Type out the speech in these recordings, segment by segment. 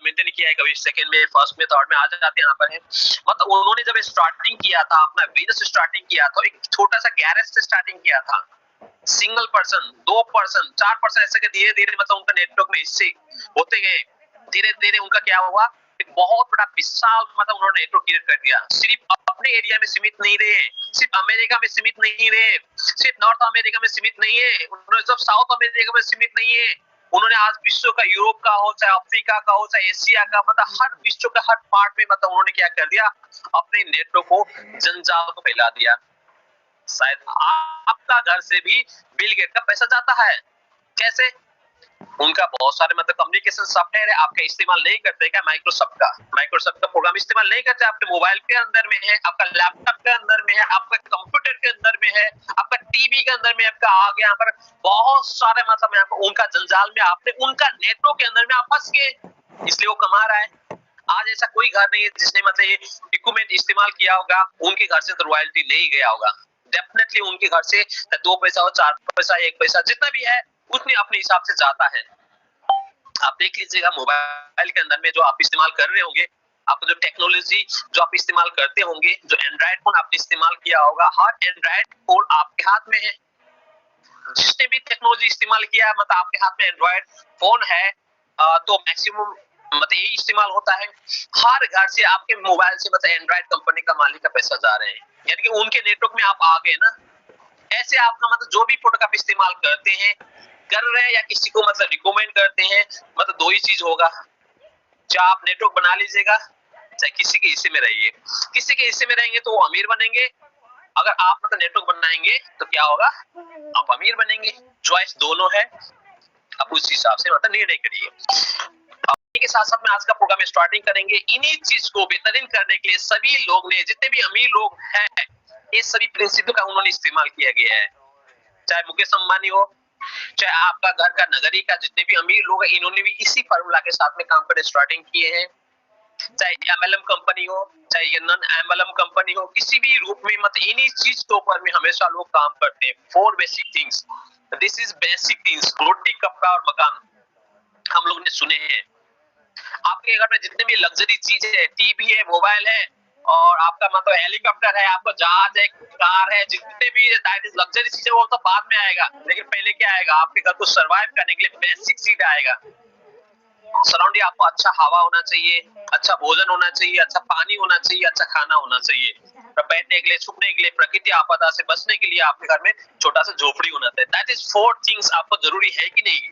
Maintain किया है, कभी सेकंड में, फर्स्ट में, थर्ड में आ जाते हैं यहाँ पर है। मतलब उन्होंने जब स्टार्टिंग किया था, अपना बिजनेस स्टार्टिंग किया था, एक छोटा सा गैरेज से स्टार्टिंग किया था, सिंगल पर्सन, 2 पर्सन, 4 पर्सन, ऐसे के धीरे धीरे मतलब उनका नेटवर्क में हिस्से होते गए। धीरे धीरे उनका क्या हुआ, एक बहुत बड़ा विशाल मतलब उन्होंने नेटवर्क क्रिएट कर दिया। सिर्फ अपने एरिया में सीमित नहीं रहे, सिर्फ अमेरिका में सीमित नहीं रहे, सिर्फ नॉर्थ अमेरिका में सीमित नहीं है, उन्होंने सब साउथ अमेरिका में सीमित नहीं है, उन्होंने आज विश्व का, यूरोप का हो, चाहे अफ्रीका का हो, चाहे एशिया का, मतलब हर विश्व का हर पार्ट में मतलब उन्होंने क्या कर दिया, अपने नेटवर्क को, जंजाल को फैला दिया। शायद आपका घर से भी बिल गेट का पैसा जाता है, कैसे? उनका बहुत सारे मतलब कम्युनिकेशन सॉफ्टवेयर है, आपका इस्तेमाल नहीं करते क्या? माइक्रोसॉफ्ट का प्रोग्राम इस्तेमाल नहीं करते, आपके मोबाइल के अंदर में है, आपका लैपटॉप के अंदर में है, आपका कंप्यूटर के अंदर में है, आपका टीवी के अंदर में, आपका आ गया यहाँ पर बहुत सारे मतलब यहाँ पर उनका जंजाल में, आपने उनका नेटवर्क के अंदर में आप फंस गए, इसलिए वो कमा रहा है। आज ऐसा कोई घर नहीं है जिसने मतलब ये इक्विपमेंट इस्तेमाल किया होगा, उनके घर से तो रॉयल्टी नहीं गया होगा। डेफिनेटली उनके घर से 2 पैसा हो, 4 पैसा, 1 पैसा, जितना भी है उतने अपने हिसाब से जाता है। आप देख लीजिएगा मोबाइल के अंदर में जो आप इस्तेमाल कर रहे होंगे, आपको जो टेक्नोलॉजी जो आप इस्तेमाल करते होंगे, जो एंड्रॉइड फोन आपने इस्तेमाल किया होगा, हर एंड्रॉइड फोन आपके हाथ में है। जिसने भी टेक्नोलॉजी इस्तेमाल किया मतलब आपके हाथ में एंड्रॉइड फोन है, तो मैक्सिमम मतलब यही इस्तेमाल होता है। हर घर से आपके मोबाइल से मतलब एंड्रॉइड कंपनी का मालिक का पैसा जा रहे हैं, यानी कि उनके नेटवर्क में आप आ गए ना। ऐसे आपका मतलब जो भी प्रोडक्ट आप इस्तेमाल करते हैं, कर रहे हैं या किसी को मतलब रिकमेंड करते हैं, मतलब 2 ही चीज होगा, चाहे आप नेटवर्क बना लीजिएगा, चाहे किसी के हिस्से में रहिए। किसी के हिस्से में रहेंगे तो वो अमीर बनेंगे, अगर आप मतलब नेटवर्क बनाएंगे तो क्या होगा, आप अमीर बनेंगे। चॉइस दोनों है, आप उस हिसाब से मतलब निर्णय करिए। के साथ साथ में आज का प्रोग्राम स्टार्टिंग करेंगे। इन्हीं चीज को बेहतरीन करने के लिए सभी लोग ने, जितने भी अमीर लोग हैं, ये सभी प्रिंसिपल का उन्होंने इस्तेमाल किया गया है। चाहे मुकेश अंबानी हो, चाहे आपका घर का नगरी का जितने भी अमीर लोग हैं, इन्होंने भी इसी फार्मूला के साथ में काम करने स्टार्टिंग किए हैं। चाहे एमएलएम कंपनी हो, चाहे नॉन एमएलएम कंपनी हो, किसी भी रूप में मतलब इन्हीं चीज के ऊपर में हमेशा लोग काम करते हैं। 4 basic things, this is basic things, रोटी, कपड़ा और मकान हम लोग ने सुने हैं। आपके घर में जितने भी लग्जरी चीजें है, टीवी है, मोबाइल है, और आपका मतलब हेलीकॉप्टर है, आपका जहाज है, कार है, जितने भी लग्जरी चीजें वो तो बाद में आएगा, लेकिन पहले क्या आएगा, आपके घर को सरवाइव करने के लिए बेसिक चीज आएगा। सराउंडिंग आपको अच्छा हवा होना चाहिए, अच्छा भोजन होना चाहिए, अच्छा पानी होना चाहिए, अच्छा खाना होना चाहिए, बैठने के लिए, छुपने के लिए, प्रकृति आपदा से बचने के लिए आपके घर में छोटा सा झोपड़ी होना चाहिए। दैट इज 4 थिंग्स आपको जरूरी है कि नहीं?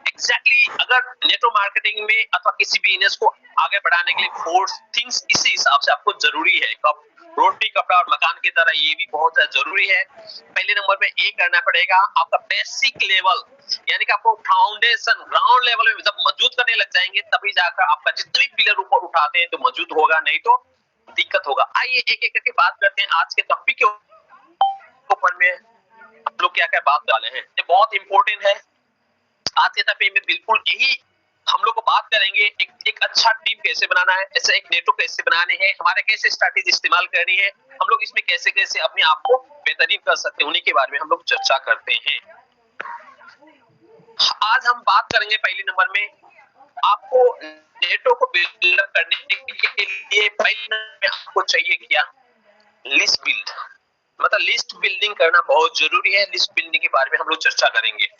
एग्जैक्टली अगर नेटवर्क मार्केटिंग में अथवा किसी बिजनेस को आगे बढ़ाने के लिए 4 थिंग्स इसी हिसाब से आपको जरूरी है। रोटी, कपड़ा और मकान की तरह ये भी बहुत जरूरी है। पहले नंबर पे ये करना पड़ेगा, आपका बेसिक लेवल, यानी कि आपको फाउंडेशन, ग्राउंड लेवल में जब मजबूत करने लग जाएंगे, तभी जाकर आपका जितने पिलर ऊपर उठाते हैं तो मजबूत होगा, नहीं तो दिक्कत होगा। आइए एक एक करके बात करते हैं आज के टॉपिक के ऊपर में हम लोग क्या क्या बात डाले हैं। ये बहुत इंपॉर्टेंट है। आज के टॉपिक में बिल्कुल यही हम लोग को बात करेंगे, एक अच्छा टीम कैसे बनाना है, ऐसे एक नेटवर्क कैसे बनाने हैं, हमारे कैसे स्ट्रैटेजी इस्तेमाल करनी है, हम लोग इसमें कैसे कैसे अपने आप को बेहतरीन कर सकते हैं, उन्हीं के बारे में हम लोग चर्चा करते हैं। आज हम बात करेंगे पहले नंबर में, आपको नेटवर्क को बिल्डअप करने के लिए पहले नंबर में आपको चाहिए क्या, लिस्ट बिल्ड, मतलब लिस्ट बिल्डिंग करना बहुत जरूरी है। लिस्ट बिल्डिंग के बारे में हम लोग चर्चा करेंगे।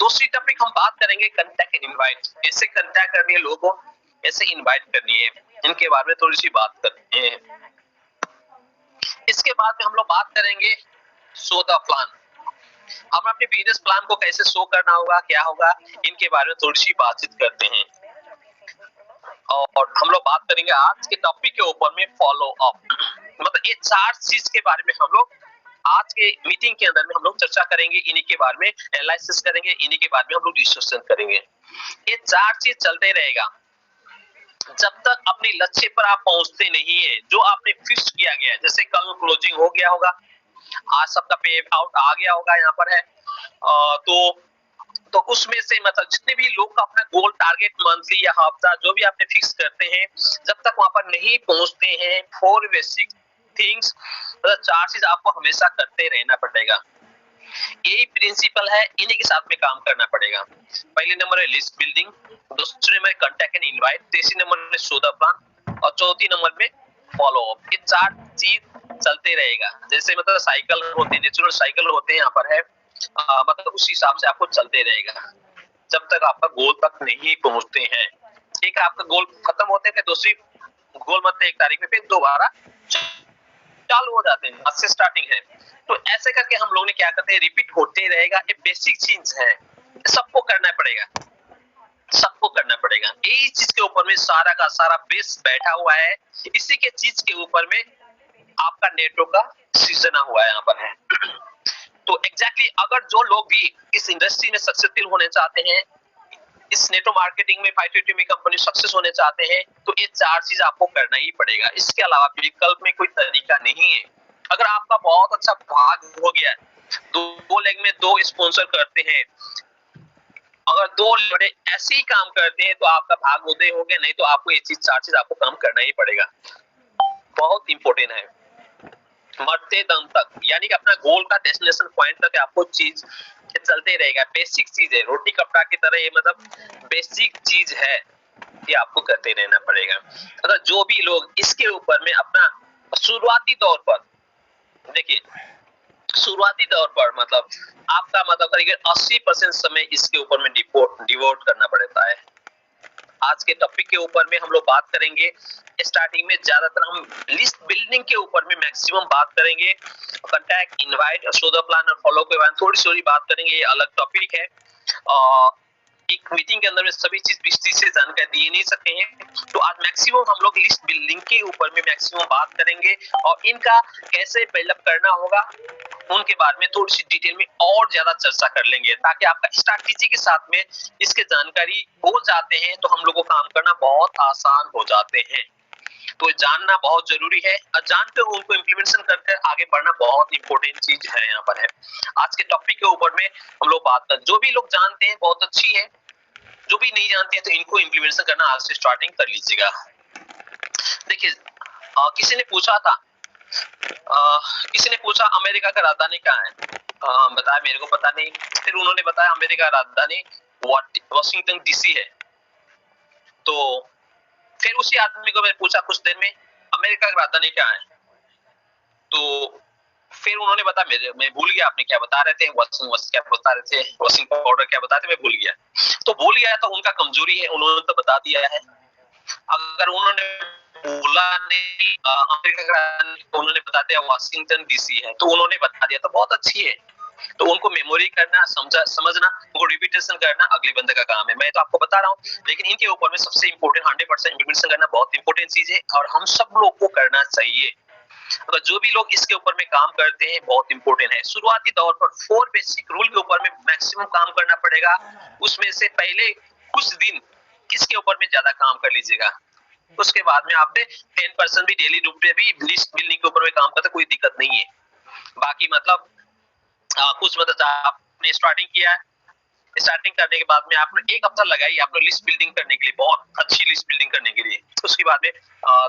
दूसरी टॉपिक हम बात करेंगे कंटैक्ट एंड इनवाइट, कैसे कंटैक्ट करनी है लोगों, कैसे इनवाइट करनी है, इनके बारे में थोड़ी सी बात करते हैं। इसके बाद में हम लोग बात करेंगे शो द प्लान, हम अपने बिजनेस प्लान को कैसे शो करना होगा, क्या होगा, इनके बारे में थोड़ी सी बातचीत करते हैं। और हम लोग बात करेंगे आज के टॉपिक के ऊपर में फॉलो अप, मतलब ये 4 चीज के बारे में हम लोग आज के मीटिंग के अंदर में हम लोग चर्चा करेंगे, इन्हीं के बारे में एनालिसिस करेंगे, इन्हीं के बारे में हम लोग डिस्कशन करेंगे। ये 4 चीज चलते रहेगा जब तक अपने लक्ष्य पर आप पहुंचते नहीं है, जो आपने फिक्स किया गया है। जैसे कल क्लोजिंग हो गया होगा, आज सबका पे आउट आ गया होगा यहाँ पर है, तो उसमें से मतलब जितने भी लोग का अपना गोल, टारगेट, मंथली या हफ्ता जो भी आपने फिक्स करते हैं, जब तक वहां पर नहीं पहुंचते हैं, 4 बेसिक थिंग्स, मतलब 4 चीज आपको हमेशा करते रहना पड़ेगा। यही प्रिंसिपल है, इन्हीं के साथ में काम करना पड़ेगा। पहले नंबर है लिस्ट बिल्डिंग, दूसरे नंबर कॉन्टैक्ट एंड इनवाइट, तीसरे नंबर में शो द प्लान और चौथी नंबर में फॉलो अप। ये चार चीज चलते रहेगा। जैसे मतलब साइकिल होते हैं, नेचुरल साइकिल होते हैं यहाँ पर है, मतलब उस हिसाब से आपको चलते रहेगा जब तक आपका गोल तक नहीं पहुंचते हैं। एक आपका गोल खत्म होते हैं, दूसरी गोल मतलब 1 तारीख में फिर दोबारा चालू हो जाते हैं, आज से स्टार्टिंग है। तो ऐसे करके हम लोग ने क्या करते हैं, रिपीट होते रहेगा। ये बेसिक चीज है, सबको करना पड़ेगा, सबको करना पड़ेगा। यही चीज के ऊपर में सारा का सारा बेस बैठा हुआ है। इसी के चीज के ऊपर में आपका नेटवर्क का सीजन हुआ है यहाँ पर है। तो एग्जैक्टली अगर जो लोग भी इस इंडस्ट्री में सक्सेसफुल होने चाहते हैं, इस नेटवर्क मार्केटिंग में 550 में कंपनी सक्सेस होने चाहते हैं, तो ये चार चीज आपको करना ही पड़ेगा। इसके अलावा विकल्प में कोई तरीका नहीं है। अगर आपका बहुत अच्छा भाग हो गया, दो लेग में 2 स्पॉन्सर करते हैं, अगर 2 बड़े ऐसे ही काम करते हैं तो आपका भाग उदय हो गया, नहीं तो आपको ये चीज चार चीज आपको काम करना ही पड़ेगा। बहुत इंपॉर्टेंट है, मरते दम तक, यानी कि अपना गोल का डेस्टिनेशन पॉइंट तक आपको चीज चलते रहेगा। बेसिक चीज है, रोटी कपड़ा की तरह, ये मतलब बेसिक चीज है, ये आपको करते रहना पड़ेगा। अगर जो भी लोग इसके ऊपर में अपना शुरुआती दौर पर, देखिए शुरुआती दौर पर मतलब आपका मतलब करीब 80% समय इसके ऊपर में डिवोट करना पड़ता है। आज के टॉपिक के ऊपर में हम लोग बात करेंगे। स्टार्टिंग में ज्यादातर हम लिस्ट बिल्डिंग के ऊपर में मैक्सिमम बात करेंगे, कॉन्टैक्ट, इनवाइट और शो द प्लान और फॉलो के बारे में थोड़ी थोड़ी बात करेंगे, ये अलग टॉपिक है। एक मीटिंग के अंदर में सभी चीज विस्तृत से जानकारी दे नहीं सकते हैं, तो आज मैक्सिमम हम लोग लिस्ट बिल्डिंग के ऊपर में मैक्सिमम बात करेंगे और इनका कैसे बिल्डअप करना होगा उनके बारे में थोड़ी सी डिटेल में और ज्यादा चर्चा कर लेंगे, ताकि आपका स्ट्रैटेजी के साथ में इसके जानकारी हो जाते हैं तो हम लोग को काम करना बहुत आसान हो जाते हैं। तो जानना बहुत जरूरी है और जानकर उनको इम्प्लीमेंटेशन करके आगे बढ़ना बहुत इंपॉर्टेंट चीज है यहाँ पर है। आज के टॉपिक के ऊपर में हम लोग बात कर, जो भी लोग जानते हैं बहुत अच्छी है, जो भी नहीं जानते हैं तो इनको इम्प्लीमेंटेशन करना आज से स्टार्टिंग कर लीजिएगा। देखिए किसी ने पूछा था, किसी ने पूछा अमेरिका का राजधानी कहाँ है, बताया मेरे को पता नहीं। फिर उन्होंने बताया अमेरिका का राजधानी वॉशिंगटन डीसी है। तो फिर उसी आदमी को मैंने पूछा कुछ देर में अमेरिका की राजधानी क्या है, तो फिर उन्होंने बताया, मैं भूल गया आपने क्या बता रहे थे, क्या बता रहे थे, वॉशिंग पाउडर क्या बताते, मैं भूल गया। तो भूल गया तो उनका कमजोरी है, उन्होंने तो बता दिया है। अगर उन्होंने बोला नहीं अमेरिका का, उन्होंने बता दिया वॉशिंगटन डीसी है, तो उन्होंने बता दिया, तो बहुत अच्छी है। तो उनको मेमोरी करना, समझना, उनको रिपीटेशन करना अगले बंदे का काम है। मैं तो आपको बता रहा हूँ, लेकिन इनके ऊपर में सबसे इंपॉर्टेंट 100% इम्प्लीमेंटेशन करना बहुत इंपॉर्टेंट चीज है और हम सब लोग को करना चाहिए। अगर जो भी लोग इसके ऊपर में काम करते हैं बहुत इंपॉर्टेंट है। शुरुआती दौर पर 4 बेसिक रूल के ऊपर में मैक्सिमम काम करना पड़ेगा। उसमें से पहले कुछ दिन इसके ऊपर में ज्यादा काम कर लीजिएगा, उसके बाद में आपने 10% भी डेली रूप पे भी लिस्ट बिल्डिंग के ऊपर में काम करते कोई दिक्कत नहीं है। बाकी मतलब कुछ मतलब आपने स्टार्टिंग किया है, स्टार्टिंग करने के बाद में आपने 1 हफ्ता लगाई आपने लिस्ट बिल्डिंग करने के लिए, बहुत अच्छी लिस्ट बिल्डिंग करने के लिए। उसके बाद में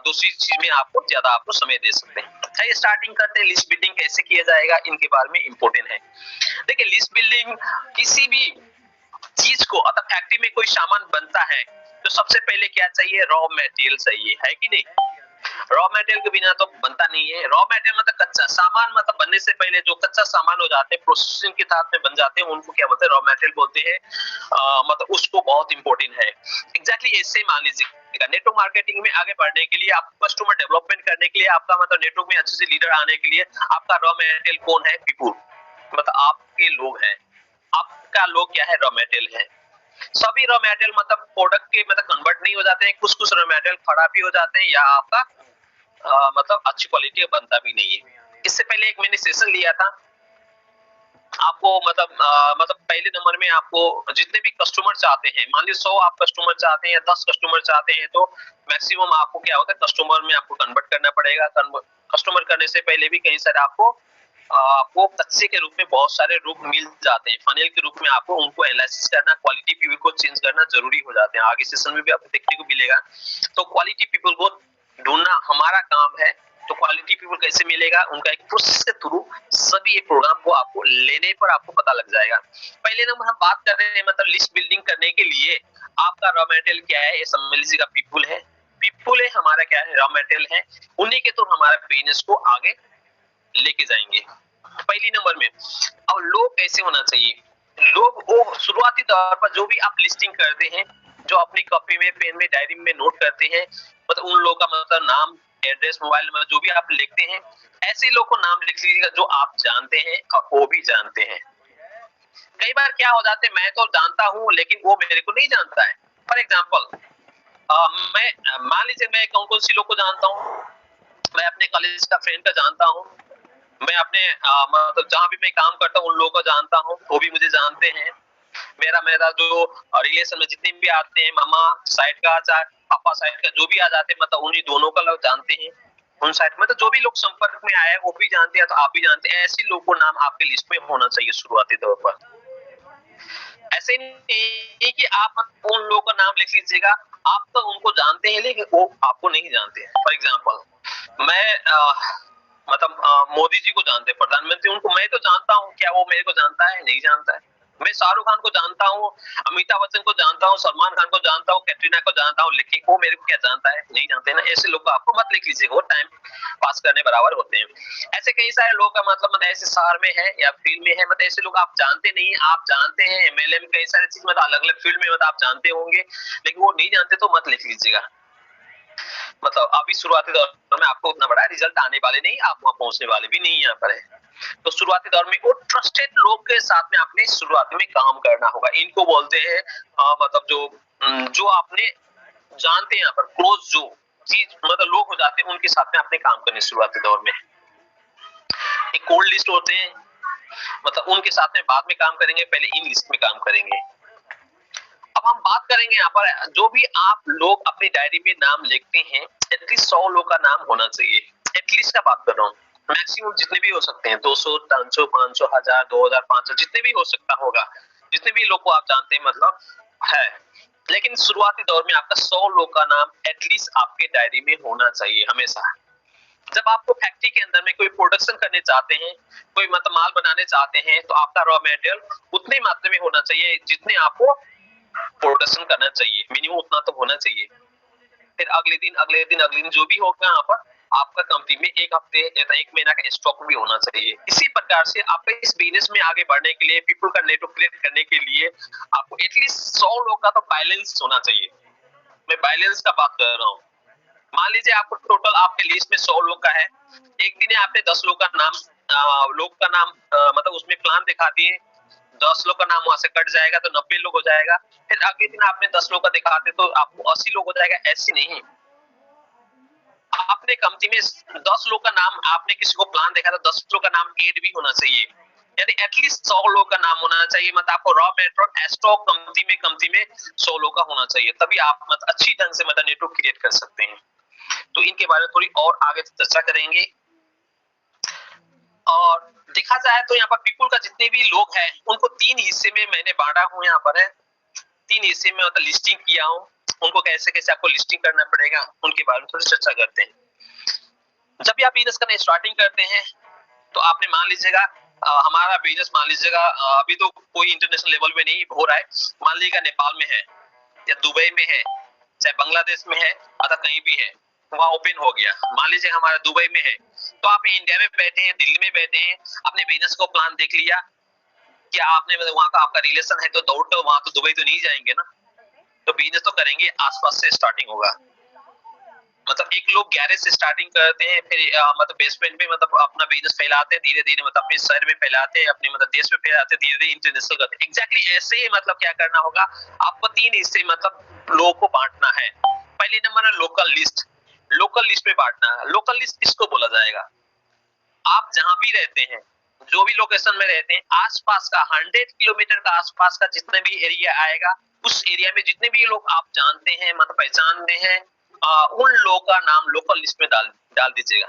दूसरी चीज में आपको ज्यादा आपको समय दे सकते हैं। अच्छा, स्टार्टिंग करते हैं, लिस्ट बिल्डिंग कैसे किया जाएगा इनके बारे में इंपॉर्टेंट है। देखिए लिस्ट बिल्डिंग किसी भी चीज को, अगर फैक्ट्री में कोई सामान बनता है तो सबसे पहले क्या चाहिए, रॉ मटेरियल चाहिए, है कि नहीं। रॉ मटेरियल के बिना तो बनता नहीं है। रॉ मटेरियल मतलब कच्चा सामान, मतलब बनने से पहले जो कच्चा सामान हो जाते हैं, प्रोसेसिंग के साथ में बन जाते हैं, उनको क्या बोलते हैं, रॉ मटेरियल बोलते हैं। मतलब उसको बहुत इंपॉर्टेंट है। एग्जैक्टली ऐसे मान लीजिए नेटवर्क मार्केटिंग में आगे बढ़ने के लिए, आपको कस्टमर डेवलपमेंट करने के लिए, आपका मतलब नेटवर्क में अच्छे से लीडर आने के लिए आपका रॉ मटेरियल कौन है, पीपुल, मतलब आपके लोग हैं। आपका लोग क्या है, रॉ मटेरियल है। सभी रॉ मटेरियल मतलब प्रोडक्ट के मतलब कन्वर्ट नहीं हो जाते हैं, कुछ कुछ रॉ मटेरियल खराब भी हो जाते हैं या आपका मतलब अच्छी क्वालिटी बनता भी नहीं है। इससे पहले एक मैंने सेशन लिया था आपको, मतलब पहले नंबर में आपको जितने भी कस्टमर चाहते हैं, मान लीजिए 100 आप कस्टमर चाहते हैं या 10 कस्टमर चाहते हैं, तो मैक्सिमम आपको क्या होता है, कस्टमर में आपको कन्वर्ट करना पड़ेगा। कस्टमर करने से पहले भी कहीं सारे आपको कच्चे के रूप में बहुत सारे रूप मिल जाते हैं, फनेल के रूप में आपको उनको एनालिसिस करना, क्वालिटी पीपल को चेंज करना जरूरी हो जाते हैं। आगे सेशन में भी आपको देखने को मिलेगा। तो क्वालिटी पीपल को ढूंढना हमारा काम है। तो क्वालिटी पीपल कैसे मिलेगा, उनका एक प्रोसेस के थ्रू सभी ये प्रोग्राम को आपको लेने पर आपको पता लग जाएगा। पहले नंबर हम बात कर रहे हैं मतलब लिस्ट बिल्डिंग करने के लिए आपका रॉ मटेरियल क्या है, ये समझ लीजिएगा पीपल है। पीपल है हमारा क्या है, रॉ मटेरियल है, उन्हीं के थ्रू हमारा बिजनेस को आगे लेके जाएंगे। पहली नंबर में अब लोग कैसे होना चाहिए, लोग वो शुरुआती तौर पर जो भी आप लिस्टिंग करते हैं, जो अपनी कॉपी में पेन में डायरी में नोट करते हैं, मतलब उन लोगों का मतलब नाम एड्रेस मोबाइल नंबर जो भी आप लिखते हैं, ऐसे लोग को नाम लिख लीजिएगा जो आप जानते हैं और वो भी जानते हैं। कई बार क्या हो जाते हैं, मैं तो जानता हूँ लेकिन वो मेरे को नहीं जानता है। फॉर एग्जाम्पल मैं मान लीजिए मैं कौन कौन सी लोग को जानता हूँ, मैं अपने कॉलेज का फ्रेंड का जानता हूँ, मैं अपने मतलब जहाँ भी मैं काम करता हूँ उन लोगों को जानता हूँ, वो भी मुझे जानते हैं। मेरा जो रिलेशन में जितने भी आते हैं, मामा साइड का चाहे पापा साइड का जो भी आ जाते हैं, मतलब उन्हीं दोनों का लोग जानते हैं। उन साइड में तो जो भी लोग संपर्क में आए वो भी जानते हैं, तो आप भी जानते हैं। ऐसे लोगों को नाम आपके लिस्ट में होना चाहिए शुरुआती तौर पर। ऐसे नहीं कि आप उन लोगों का नाम लिख लीजिएगा, आप तो उनको जानते हैं लेकिन वो आपको नहीं जानते हैं। फॉर एग्जाम्पल मैं मतलब मोदी जी को जानते हैं, प्रधानमंत्री, उनको मैं तो जानता हूँ, क्या वो मेरे को जानता है? नहीं जानता है। मैं शाहरुख खान को जानता हूँ, अमिताभ बच्चन को जानता हूँ, सलमान खान को जानता हूँ, कैटरीना को जानता हूँ, लेकिन वो मेरे को क्या जानता है? नहीं जानते ना। ऐसे लोग को आपको मत लिख लीजिएगा, वो टाइम पास करने बराबर होते हैं। ऐसे कई सारे लोग का मतलब ऐसे शहर में है या फील्ड में है, मतलब ऐसे लोग आप जानते नहीं, आप जानते हैं एमएलए में कई सारी चीज, मतलब अलग अलग फील्ड में मतलब आप जानते होंगे, लेकिन वो नहीं जानते तो मत लिख लीजिएगा। मतलब अभी शुरुआती दौर में आपको उतना बड़ा रिजल्ट आने वाले नहीं, आप वहां पहुंचने वाले भी नहीं यहाँ पर है। तो शुरुआती दौर में वो ट्रस्टेड लोग के साथ में आपने शुरुआती में काम करना होगा। इनको बोलते हैं मतलब जो आपने जानते हैं यहाँ पर क्लोज जो चीज मतलब लोग हो जाते हैं, उनके साथ में आपने काम करने शुरुआती दौर में। एक कोल्ड लिस्ट होते हैं, मतलब उनके साथ में बाद में काम करेंगे, पहले इन लिस्ट में काम करेंगे। अब हम बात करेंगे यहाँ पर जो भी आप लोग अपनी डायरी में नाम लिखते हैं, एटलीस्ट 100 लोग का नाम होना चाहिए। एटलीस्ट का बात कर रहा हूँ, मैक्सिमम जितने भी हो सकते हैं, 200, 300, 500, 1000, 2000, 500, जितने भी हो सकता होगा, जितने भी लोग को आप जानते हैं मतलब है। लेकिन शुरुआती दौर में आपका 100 लोग का नाम एटलीस्ट आपके डायरी में होना चाहिए हमेशा। जब आपको फैक्ट्री के अंदर में कोई प्रोडक्शन करने चाहते हैं, कोई मतलब माल बनाने चाहते हैं, तो आपका रॉ मटेरियल उतने मात्रा में होना चाहिए जितने आपको प्रोडक्शन करना चाहिए, मिनिमम उतना तो होना चाहिए। फिर अगले दिन जो भी होगा यहाँ पर आपका कंपनी में एक हफ्ते या 1 महीना का स्टॉक भी होना चाहिए। इसी प्रकार से आपके इस बिजनेस में आगे बढ़ने के लिए, पीपल का नेटवर्क क्रिएट करने के लिए आपको एटलीस्ट 100 लोग का तो बैलेंस होना चाहिए। मैं बैलेंस का बात कर रहा हूँ। मान लीजिए आपको टोटल आपके लिस्ट में 100 लोग का है, एक दिन आपने 10 लोग का नाम मतलब उसमें प्लान दिखा दिए, 10 लोग का नाम वहां से कट जाएगा तो 90 लोग हो जाएगा। फिर अगले दिन आपने 10 लोग का दिखाते तो आपको 80 लोग हो जाएगा। ऐसी नहीं, आपने कंपनी में 10 लोग का नाम, आपने किसी को प्लान देखा तो 10 लोग का नाम ऐड भी होना चाहिए, यानी एटलीस्ट 100 लोग का नाम होना चाहिए। मतलब आपको रॉ मटेरियल स्टॉक कंपनी में 100 लोग का होना चाहिए, तभी आप मतलब अच्छी ढंग से मतलब नेटवर्क क्रिएट कर सकते हैं। तो इनके बारे में थोड़ी और आगे चर्चा करेंगे। और देखा जाए तो यहाँ पर पीपल का जितने भी लोग हैं उनको 3 हिस्से में मैंने बांटा हूँ। यहाँ पर है 3 हिस्से में मतलब लिस्टिंग किया हूँ, उनको कैसे कैसे आपको लिस्टिंग करना पड़ेगा उनके बारे में थोड़ी चर्चा करते हैं। जब भी आप बिजनेस करने स्टार्टिंग करते हैं तो आपने मान लीजिएगा हमारा बिजनेस मान लीजिएगा अभी तो कोई इंटरनेशनल लेवल में नहीं हो रहा है, मान लीजिएगा नेपाल में है या दुबई में है, चाहे बांग्लादेश में है, अथवा कहीं भी है, वहां ओपन हो गया। मान लीजिए हमारा दुबई में है, तो आप इंडिया में बैठे हैं, दिल्ली में बैठे हैं, अपने बिजनेस को प्लान देख लिया, क्या आपने मतलब वहां का आपका रिलेशन है तो दौड़ तो वहां तो दुबई तो नहीं जाएंगे ना, तो बिजनेस तो करेंगे, आसपास से स्टार्टिंग होगा। मतलब एक लोग गैरेज से स्टार्टिंग करते हैं, फिर मतलब बेसमेंट में मतलब अपना बिजनेस फैलाते हैं, धीरे धीरे मतलब अपने शहर में फैलाते हैं, अपने मतलब देश में फैलाते हैं, धीरे धीरे इंटरनेशनल करते हैं। एग्जैक्टली ऐसे ही मतलब क्या करना होगा, आपको 3 हिस्से मतलब लोगों को बांटना है। पहले नंबर है लोकल लिस्ट, लोकल लिस्ट में बांटना है। लोकल लिस्ट किसको बोला जाएगा, आप जहां भी रहते हैं, जो भी लोकेशन में रहते हैं, आसपास का 100 किलोमीटर का आसपास का जितना भी एरिया आएगा, उस एरिया में जितने भी लोग आप जानते हैं मतलब पहचानते हैं, उन लोगों का नाम लोकल लिस्ट में डाल दीजिएगा।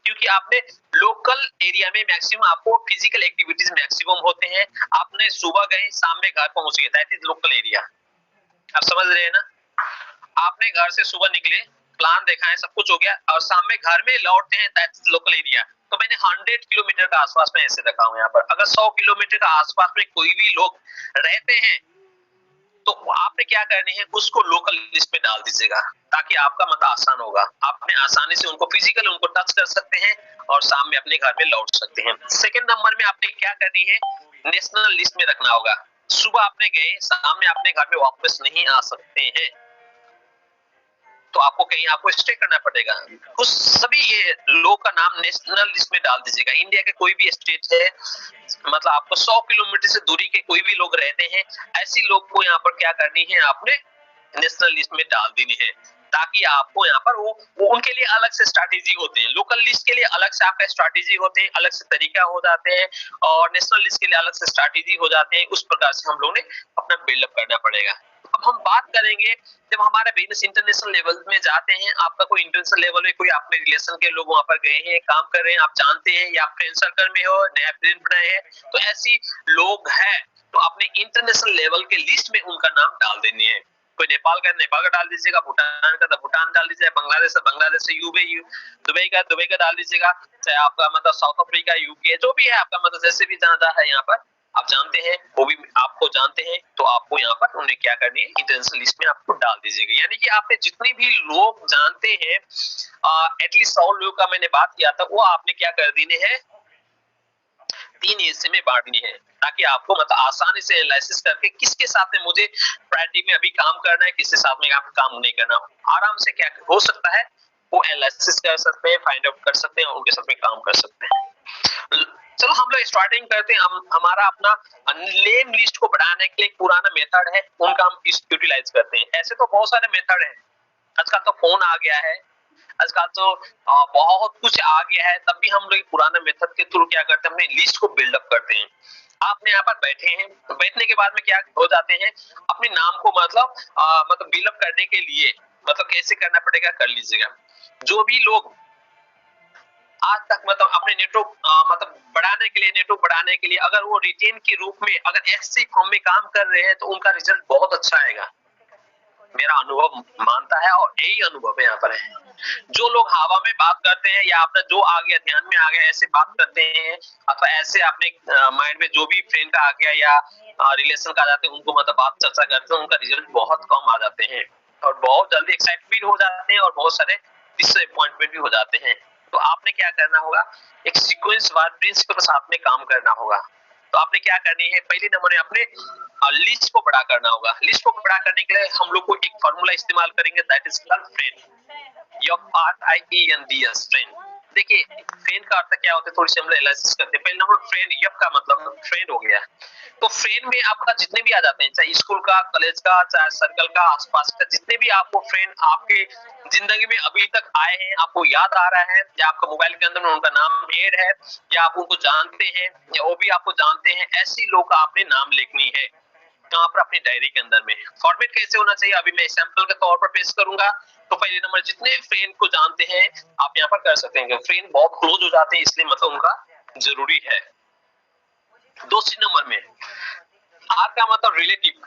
क्योंकि आपने लोकल एरिया में मैक्सिमम आपको फिजिकल एक्टिविटीज मैक्सिमम होते हैं। आपने सुबह गए शाम में घर पहुंच गए, दैट इज लोकल एरिया। आप समझ रहे हैं ना, आपने घर से सुबह निकले, प्लान देखा है, सब कुछ हो गया और शाम में घर में लौटते हैं, दैट इज लोकल एरिया। तो मैंने 100 किलोमीटर का आसपास में ऐसे रखा हूं यहाँ पर। अगर 100 किलोमीटर का आसपास में कोई भी लोग रहते हैं तो आपने क्या करनी है, उसको लोकल लिस्ट में डाल दीजिएगा, ताकि आपका मतलब आसान होगा। आपने आसानी से उनको फिजिकल उनको टच कर सकते हैं और शाम में अपने घर में लौट सकते हैं। सेकंड नंबर में आपने क्या करनी है, नेशनल लिस्ट में रखना होगा। सुबह आपने गए, शाम में अपने घर में वापस नहीं आ सकते हैं, तो आपको कहीं आपको स्टे करना पड़ेगा। उस सभी ये लोग का नाम नेशनल लिस्ट में डाल दीजिएगा। इंडिया के कोई भी स्टेट है, मतलब आपको 100 किलोमीटर से दूरी के कोई भी लोग रहते हैं, ऐसी लोग को यहाँ पर क्या करनी है, आपने नेशनल लिस्ट में डाल देनी है, ताकि आपको यहाँ पर वो उनके लिए अलग से स्ट्रैटेजी होते हैं। लोकल लिस्ट के लिए अलग से आपका स्ट्रैटेजी होते हैं, अलग से तरीका हो जाते हैं, और नेशनल लिस्ट के लिए अलग से स्ट्रैटेजी हो जाते हैं। उस प्रकार से हम लोगों ने अपना बिल्डअप करना पड़ेगा। अब हम बात करेंगे, जब हमारे बिजनेस इंटरनेशनल लेवल में जाते हैं, आपका कोई इंटरनेशनल लेवल में कोई अपने रिलेशन के लोग वहां पर गए हैं, काम कर रहे हैं, आप जानते हैं, या आप फ्रेंड सर्कल में हो, नया फ्रेंड बनाए हैं, तो ऐसी लोग हैं तो अपने इंटरनेशनल लेवल के लिस्ट में उनका नाम डाल देनी है। कोई नेपाल का नेपाल का डाल दीजिएगा, भूटान का तो भूटान डाल दीजिएगा, बांग्लादेश से दुबई का डाल दीजिएगा, चाहे आपका मतलब साउथ अफ्रीका, यूके, जो भी है आपका मतलब जैसे भी ज्यादा है यहाँ पर आप जानते हैं, वो भी आपको जानते हैं, तो आपको यहाँ पर उन्हें क्या करनी है, इंटरनेशनल लिस्ट में आपको डाल दीजिएगा। यानी कि आपने जितने भी लोग जानते हैं, एटलीस्ट 100 लोग का मैंने बात किया था, वो आपने क्या कर देने हैं, 3 हिस्से में बांटनी है, ताकि आपको मतलब आसानी से एनालिसिस करके किसके साथ में मुझे प्रायोरिटी में अभी काम करना है, किसके साथ में आप काम नहीं करना, आराम से क्या हो सकता है वो एनालिसिस कर सकते हैं, फाइंड आउट कर सकते हैं, उनके साथ में काम कर सकते हैं। चलो हम लोग स्टार्टिंग करते हैं। हम हमारा अपना नेम लिस्ट को बढ़ाने के लिए एक पुराना मेथड है, उनका हम यूटिलाइज करते हैं। ऐसे तो बहुत सारे मेथड हैं, आजकल तो फोन आ गया है, आजकल तो बहुत कुछ आ गया है, तब भी हम लोग पुराने मेथड के थ्रू क्या करते हैं, अपने लिस्ट को बिल्डअप करते हैं। आपने यहाँ पर बैठे हैं, तो बैठने के बाद में क्या हो जाते हैं, अपने नाम को मतलब बिल्डअप करने के लिए मतलब कैसे करना पड़ेगा, कर लीजिएगा। जो भी लोग आज तक मतलब अपने नेटवर्क मतलब बढ़ाने के लिए, नेटवर्क बढ़ाने के लिए अगर वो रिटेन के रूप में अगर एससी फॉर्म में काम कर रहे हैं, तो उनका रिजल्ट बहुत अच्छा आएगा, मेरा अनुभव मानता है, और यही अनुभव यहाँ पर है। जो लोग हवा में बात करते हैं, या अपना जो आ गया ध्यान में आ गया ऐसे बात करते हैं, अथवा ऐसे अपने माइंड में जो भी फ्रेंड का आ गया या रिलेशन का आ जाते हैं, उनको मतलब बात चर्चा करते हैं, उनका रिजल्ट बहुत कम आ जाते हैं, और बहुत जल्दी एक्साइटेड भी हो जाते हैं, और बहुत सारे डिसअपॉइंटमेंट भी हो जाते हैं। तो आपने क्या करना होगा, एक सीक्वेंस वार प्रिंसिपल के साथ में काम करना होगा। तो आपने क्या करनी है, पहले नंबर में अपने लिस्ट को बड़ा करना होगा। लिस्ट को बड़ा करने के लिए हम लोग को एक फॉर्मूला इस्तेमाल करेंगे, that is called friend, FRIENDS, friend. देखिए फ्रेंड का अर्थ क्या होता है, थोड़ी सी हम एनालिसिस करते हैं। पहले नंबर फ्रेंड, यप का मतलब फ्रेंड हो गया। तो फ्रेंड में आपका जितने भी आ जाते हैं, चाहे स्कूल का, कॉलेज का, चाहे सर्कल का, आसपास का, जितने भी आपको फ्रेंड आपके जिंदगी में अभी तक आए हैं, आपको याद आ रहा है, या आपका मोबाइल के अंदर में उनका नाम ऐड है, या आप उनको जानते हैं, या वो भी आपको जानते हैं, ऐसी लोग का आपने नाम लिखनी है कहां पर, अपनी डायरी के अंदर में। फॉर्मेट कैसे होना चाहिए, अभी मैं सैंपल के तौर पर पेश करूंगा। तो पहले नंबर जितने फ्रेंड को जानते हैं आप यहाँ पर कर सकते हैं, फ्रेंड बहुत क्लोज हो जाते हैं, इसलिए मतलब उनका जरूरी है। दूसरी नंबर में आर का मतलब रिलेटिव,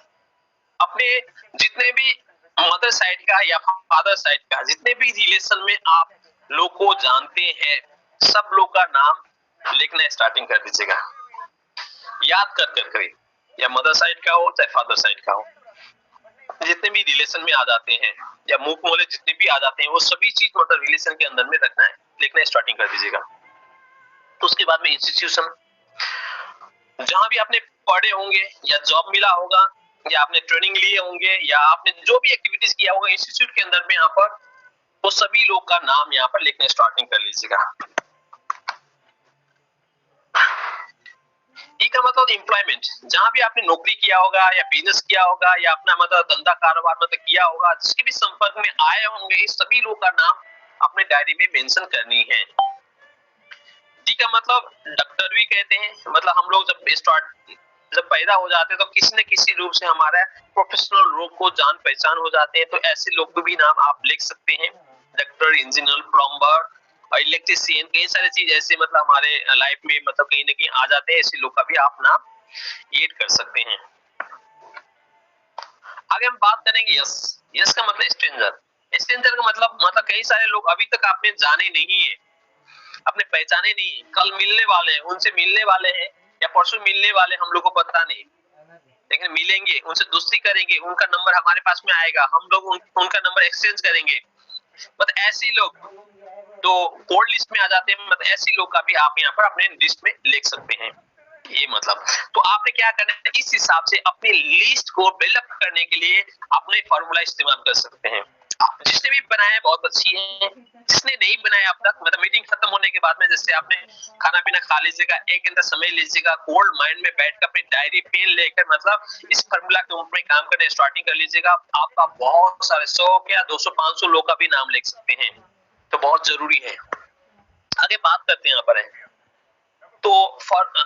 अपने जितने भी मदर साइड का या फादर साइड का जितने भी रिलेशन में आप लोग को जानते हैं, सब लोग का नाम लिखना स्टार्टिंग कर दीजिएगा, याद कर या मदर साइड का हो चाहे फादर साइड का हो, जितने भी रिलेशन में आ जाते हैं या मुंह बोले जितने भी आ जाते हैं, वो सभी चीज मतलब रिलेशन के अंदर में रखना है, लिखना स्टार्टिंग कर दीजिएगा। तो उसके बाद में इंस्टीट्यूशन, जहां भी आपने पढ़े होंगे या जॉब मिला होगा या आपने ट्रेनिंग लिए होंगे या आपने जो भी एक्टिविटीज किया होगा इंस्टीट्यूट के अंदर में, यहाँ पर वो सभी लोग का नाम यहाँ पर लिखना स्टार्टिंग कर लीजिएगा। ई का मतलब एम्प्लॉयमेंट, जहां भी आपने नौकरी किया होगा या बिजनेस किया होगा या अपना मतलब धंधा कारोबार मतलब किया होगा, जिसके भी संपर्क में आए होंगे, इस सभी लोग का नाम अपने डायरी में मेंशन करनी है। डी का मतलब डॉक्टर भी कहते हैं, मतलब हम लोग जब पैदा हो जाते हैं तो किसी न किसी रूप से हमारा प्रोफेशनल रोग को जान पहचान हो जाते हैं, तो ऐसे लोग को भी नाम आप लिख सकते हैं, डॉक्टर, इंजीनियर, प्लम्बर, इलेक्ट्रिशियन, कई सारी चीज ऐसे मतलब हमारे लाइफ में मतलब कहीं ना कहीं आ जाते हैं, ऐसे लोग का भी आप नाम ऐड कर सकते हैं। आगे हम बात करेंगे यस। यस का मतलब स्ट्रेंजर। स्ट्रेंजर का मतलब कई सारे लोग अभी तक आपने जाने नहीं है, अपने पहचाने नहीं, कल मिलने वाले हैं, उनसे मिलने वाले हैं या परसों मिलने वाले, हम लोग को पता नहीं, लेकिन मिलेंगे, उनसे दोस्ती करेंगे, उनका नंबर हमारे पास में आएगा, हम लोग उनका नंबर एक्सचेंज करेंगे। मतलब ऐसे लोग तो कोल्ड लिस्ट में आ जाते हैं, मतलब ऐसे लोग का भी आप यहाँ पर अपने लिस्ट में लिख सकते हैं। ये मतलब तो आपने क्या करना है, इस हिसाब से अपनी लिस्ट को बिल्डअप करने के लिए अपने फॉर्मूला इस्तेमाल कर सकते हैं। जिसने भी बनाया है बहुत अच्छी है, जिसने नहीं बनाया अब तक, मतलब मीटिंग खत्म होने के बाद में जैसे आपने खाना पीना खा लीजिएगा, एक घंटा समय लीजिएगा, कोल्ड माइंड में बैठकर अपनी डायरी पेन लेकर मतलब इस फॉर्मूला के ऊपर काम करने स्टार्टिंग कर लीजिएगा। आपका बहुत सारे 100 या 200 500 लोग का भी नाम लिख सकते हैं, तो बहुत जरूरी है। आगे बात करते हैं यहाँ पर है तो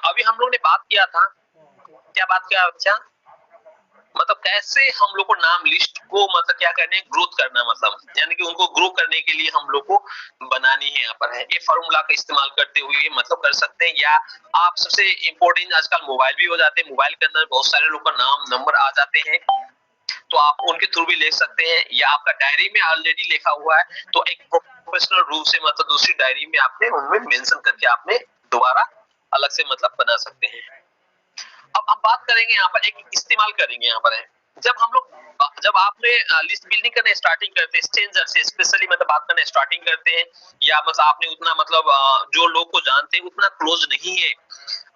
अभी हम लोग ने बात किया था, क्या बात किया बच्चा, मतलब कैसे हम लोग को नाम लिस्ट को मतलब क्या करने ग्रोथ करना, मतलब यानी कि उनको ग्रो करने के लिए हम लोग को बनानी है। यहाँ पर है ये फॉर्मूला का इस्तेमाल करते हुए मतलब कर सकते हैं, या आप सबसे इम्पोर्टेंट आजकल मोबाइल भी हो जाते हैं, मोबाइल के अंदर बहुत सारे लोग का नाम नंबर आ जाते हैं, तो आप उनके थ्रू भी ले सकते हैं, या आपका डायरी में ऑलरेडी लिखा हुआ है तो एक प्रोफेशनल रूप से मतलब दूसरी डायरी में आपने उनमें मेंशन करके आपने दोबारा अलग से मतलब बना सकते हैं। अब हम बात करेंगे यहाँ पर एक इस्तेमाल करेंगे यहाँ पर है जब आपने लिस्ट बिल्डिंग करने स्टार्टिंग करते हैं स्ट्रेंजर से स्पेशली मतलब बात करने स्टार्टिंग करते हैं, या मतलब आपने उतना मतलब जो लोग को जानते हैं उतना क्लोज नहीं है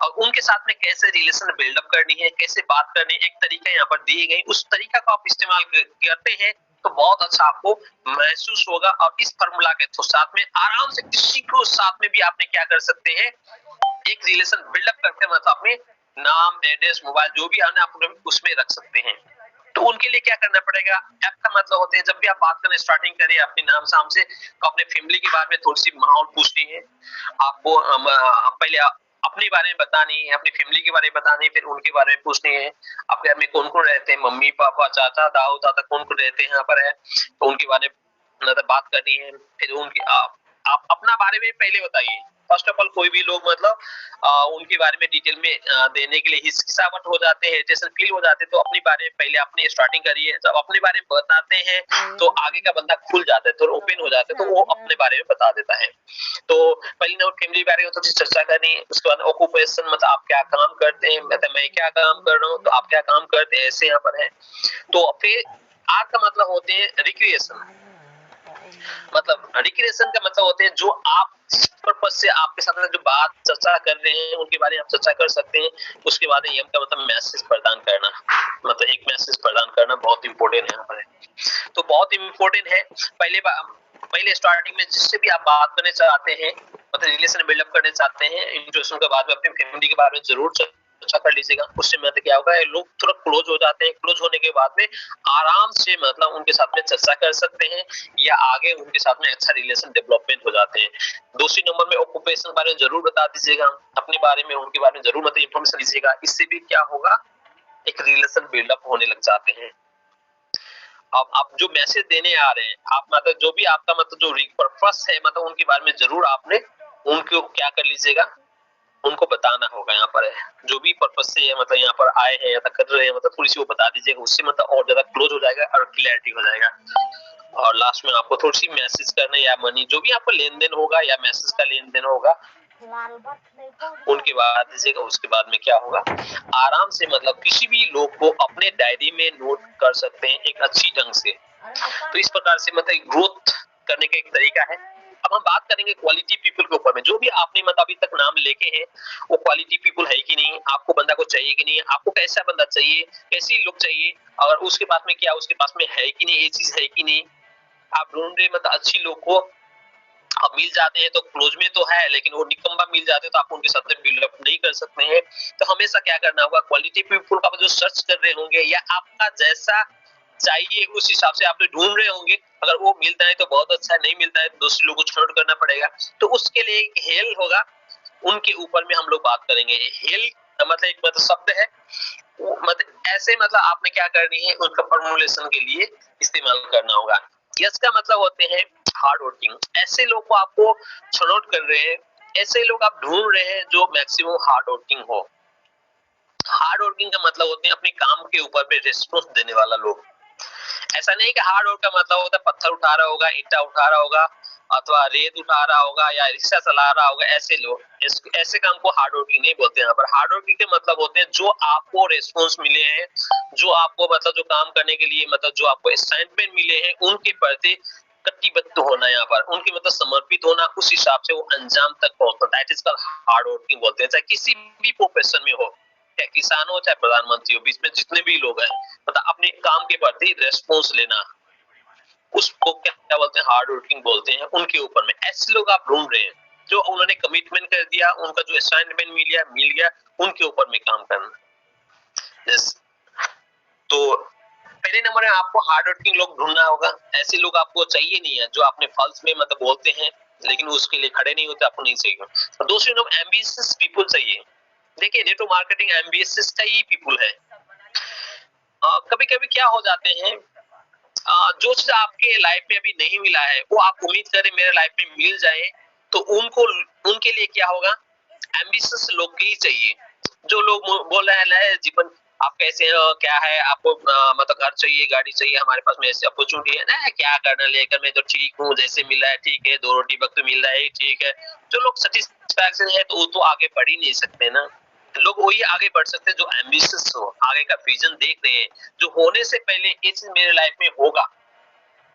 और उनके साथ में कैसे रिलेशन बिल्डअप करनी है, कैसे बात करनी है, एक तरीका यहाँ पर दिए गए, उस तरीका को आप इस्तेमाल करते हैं तो बहुत अच्छा आपको महसूस होगा। और इस फॉर्मूला के तो साथ में आराम से किसी को साथ में भी आपने क्या कर सकते हैं, एक रिलेशन बिल्डअप करके मतलब अपने नाम एड्रेस मोबाइल जो भी आना आप उसमें रख सकते हैं। तो उनके लिए क्या करना पड़ेगा, ऐप का मतलब होते हैं जब भी आप बात करना स्टार्टिंग करें अपने नाम साम से तो अपने फैमिली के बारे में थोड़ी सी माहौल पूछनी है आपको, पहले अपने बारे में बतानी है, अपनी फैमिली के बारे में बतानी है, फिर उनके बारे में पूछनी है आपके घर में कौन कौन रहते हैं, मम्मी पापा चाचा दाऊ दादा कौन कौन रहते हैं यहाँ पर है, तो उनके बारे में मतलब बात करनी है। फिर उनकी आप अपना बारे में पहले बताइए, फर्स्ट ऑफ ऑल कोई भी लोग मतलब उनके बारे में डिटेल में देने के लिए हिचकिचाहट हो जाते हैं, जैसे फील हो जाते हैं, तो अपने बारे में पहले अपने स्टार्टिंग करिए, जब अपने बारे में बताते हैं तो आगे का बंदा खुल जाता है, तो ओपन हो जाता है, तो वो अपने बारे में बता देता है। तो पहले ना फैमिली बारे में थोड़ी चर्चा करनी, उसके बाद ऑक्यूपेशन मतलब आप क्या काम करते हैं, मतलब मैं क्या काम कर रहा हूँ तो आप क्या काम करते हैं, ऐसे यहाँ पर है। तो फिर आर का मतलब होते हैं रिक्रिएशन, मतलब रिक्रिएशन का मतलब होते हैं जो आप पर्पज से आपके साथ जो बात चर्चा कर रहे हैं उनके बारे में आप चर्चा कर सकते हैं। उसके बाद एम का मतलब मैसेज प्रदान करना, मतलब एक मैसेज प्रदान करना बहुत इंपॉर्टेंट है यहाँ पर है। तो बहुत इंपॉर्टेंट है, पहले स्टार्टिंग में जिससे भी आप बात करने चाहते हैं मतलब रिलेशन बिल्डअप करने चाहते हैं, इंट्रोडक्शन के बाद में अपनी फैमिली के बारे में जरूर चर्चा कर लीजिएगा। उससे मतलब क्या होगा, लोग थोड़ा क्लोज हो जाते हैं, क्लोज होने के बाद में आराम से मतलब उनके साथ में चर्चा कर सकते हैं या आगे उनके साथ में अच्छा रिलेशन डेवलपमेंट हो जाते हैं। दूसरी नंबर में ऑक्यूपेशन बारे में जरूर बता दीजिएगा, अपने बारे में उनके बारे में जरूर मतलब इन्फॉर्मेशन लीजिएगा, इससे भी क्या होगा एक रिलेशन बिल्डअप होने लग जाते हैं। अब आप जो मैसेज देने आ रहे हैं, आप मतलब जो भी आपका मतलब जो पर्पस है मतलब उनके बारे में जरूर आपने उनको क्या कर लीजिएगा, उनको बताना होगा यहाँ पर है जो भी पर्पस से है मतलब यहाँ पर आए हैं या कर रहे हैं मतलब थोड़ी सी वो बता दीजिएगा, उससे मतलब और ज्यादा क्लोज हो जाएगा और क्लैरिटी हो जाएगा। और लास्ट में आपको थोड़ी सी मैसेज करना या मनी जो भी आपका लेन देन होगा या मैसेज का लेन देन होगा उनके बाद दीजिएगा। उसके बाद में क्या होगा, आराम से मतलब किसी भी लोग को अपने डायरी में नोट कर सकते हैं एक अच्छी ढंग से। तो इस प्रकार से मतलब ग्रोथ करने का एक तरीका है। अब हम बात करेंगे क्वालिटी पीपल के ऊपर में, जो भी आपने मतलब अभी तक नाम लेके हैं वो क्वालिटी पीपल है कि नहीं, आपको बंदा को चाहिए कि नहीं, आपको कैसा बंदा चाहिए, कैसी लोग चाहिए, और उसके पास में क्या उसके पास में है कि नहीं, ये चीज है कि नहीं। आप ढूंढ रहे मतलब अच्छी लोग को अब मिल जाते हैं तो क्लोज में तो है, लेकिन वो निकम्बा मिल जाते हैं तो आप उनके साथ में बिल्डअप नहीं कर सकते हैं। तो हमेशा क्या करना होगा, क्वालिटी पीपल का जो सर्च कर रहे होंगे या आपका जैसा चाहिए उस हिसाब से आप ढूंढ रहे होंगे, अगर वो मिलता है तो बहुत अच्छा है, नहीं मिलता है तो दूसरे लोगों को छोड़ करना पड़ेगा। तो उसके लिए एक हेल होगा, उनके ऊपर में हम लोग बात करेंगे। हेल मतलब एक मतलब शब्द है, मतलब ऐसे मतलब आपने क्या करनी है उनका फॉर्मुलेशन के लिए इस्तेमाल करना होगा। यस का मतलब होते हैं हार्ड वर्किंग, ऐसे लोग को आपको छनौट कर रहे हैं, ऐसे लोग आप ढूंढ रहे हैं जो मैक्सिमम हार्ड वर्किंग हो। हार्ड वर्किंग का मतलब होते हैं अपने काम के ऊपर में रिस्पॉन्स देने वाला लोग। ऐसा नहीं कि हार्ड वर्क का मतलब होता है पत्थर उठा रहा होगा, ईंटा उठा रहा होगा अथवा रेत उठा रहा होगा या रिक्शा चला रहा होगा, ऐसे लोग ऐसे काम को हार्ड वर्किंग नहीं बोलते। यहाँ पर हार्ड वर्किंग के मतलब होते हैं जो आपको रिस्पॉन्स मिले हैं, जो आपको मतलब जो काम करने के लिए मतलब जो आपको असाइनमेंट मिले हैं उनके प्रति कटिबद्ध होना, यहाँ पर उनके मतलब समर्पित होना, उस हिसाब से वो अंजाम तक पहुंचना, that is called hard working बोलते हैं। चाहे किसी भी प्रोफेशन में हो, चाहे किसान हो चाहे प्रधानमंत्री हो, बीच में जितने भी लोग हैं, मतलब अपने काम के प्रति रेस्पॉन्स लेना, उसको क्या बोलते हैं, हार्ड वर्किंग बोलते हैं। उनके ऊपर में ऐसे लोग आप ढूंढ रहे हैं जो उन्होंने कमिटमेंट कर दिया, उनका जो असाइनमेंट मिल गया, उनके ऊपर में काम करना। yes. तो पहले नंबर में आपको हार्ड वर्किंग लोग ढूंढना होगा। ऐसे लोग आपको चाहिए नहीं है जो अपने फॉल्स में मतलब बोलते हैं लेकिन उसके लिए खड़े नहीं होते, आपको नहीं चाहिए। दूसरी नंबर एम्बिशियस पीपल चाहिए। देखिए नेटवर्क मार्केटिंग एम्बिशियस का ही पीपल है। कभी कभी क्या हो जाते हैं, जो चीज आपके लाइफ में अभी नहीं मिला है वो आप उम्मीद करें मेरे लाइफ में मिल जाए, तो उनको उनके लिए क्या होगा, एम्बिशियस लोग ही चाहिए। जो लोग बोल रहे हैं जीवन आप कैसे हो, क्या है आपको मतलब घर चाहिए, गाड़ी चाहिए, हमारे पास में ऐसी अपॉर्चुनिटी है ना, क्या करना लेकर, मैं तो ठीक हूँ, जैसे मिल रहा है ठीक है, 2 रोटी वक्त मिल रहा है ठीक है। जो लोग सेटिस्फैक्शन है तो वो तो आगे बढ़ ही नहीं सकते ना। लोग वही आगे बढ़ सकते हैं जो एम्बिशियस हो, आगे का विजन देख रहे हैं, जो होने से पहले ये चीज मेरे लाइफ में होगा,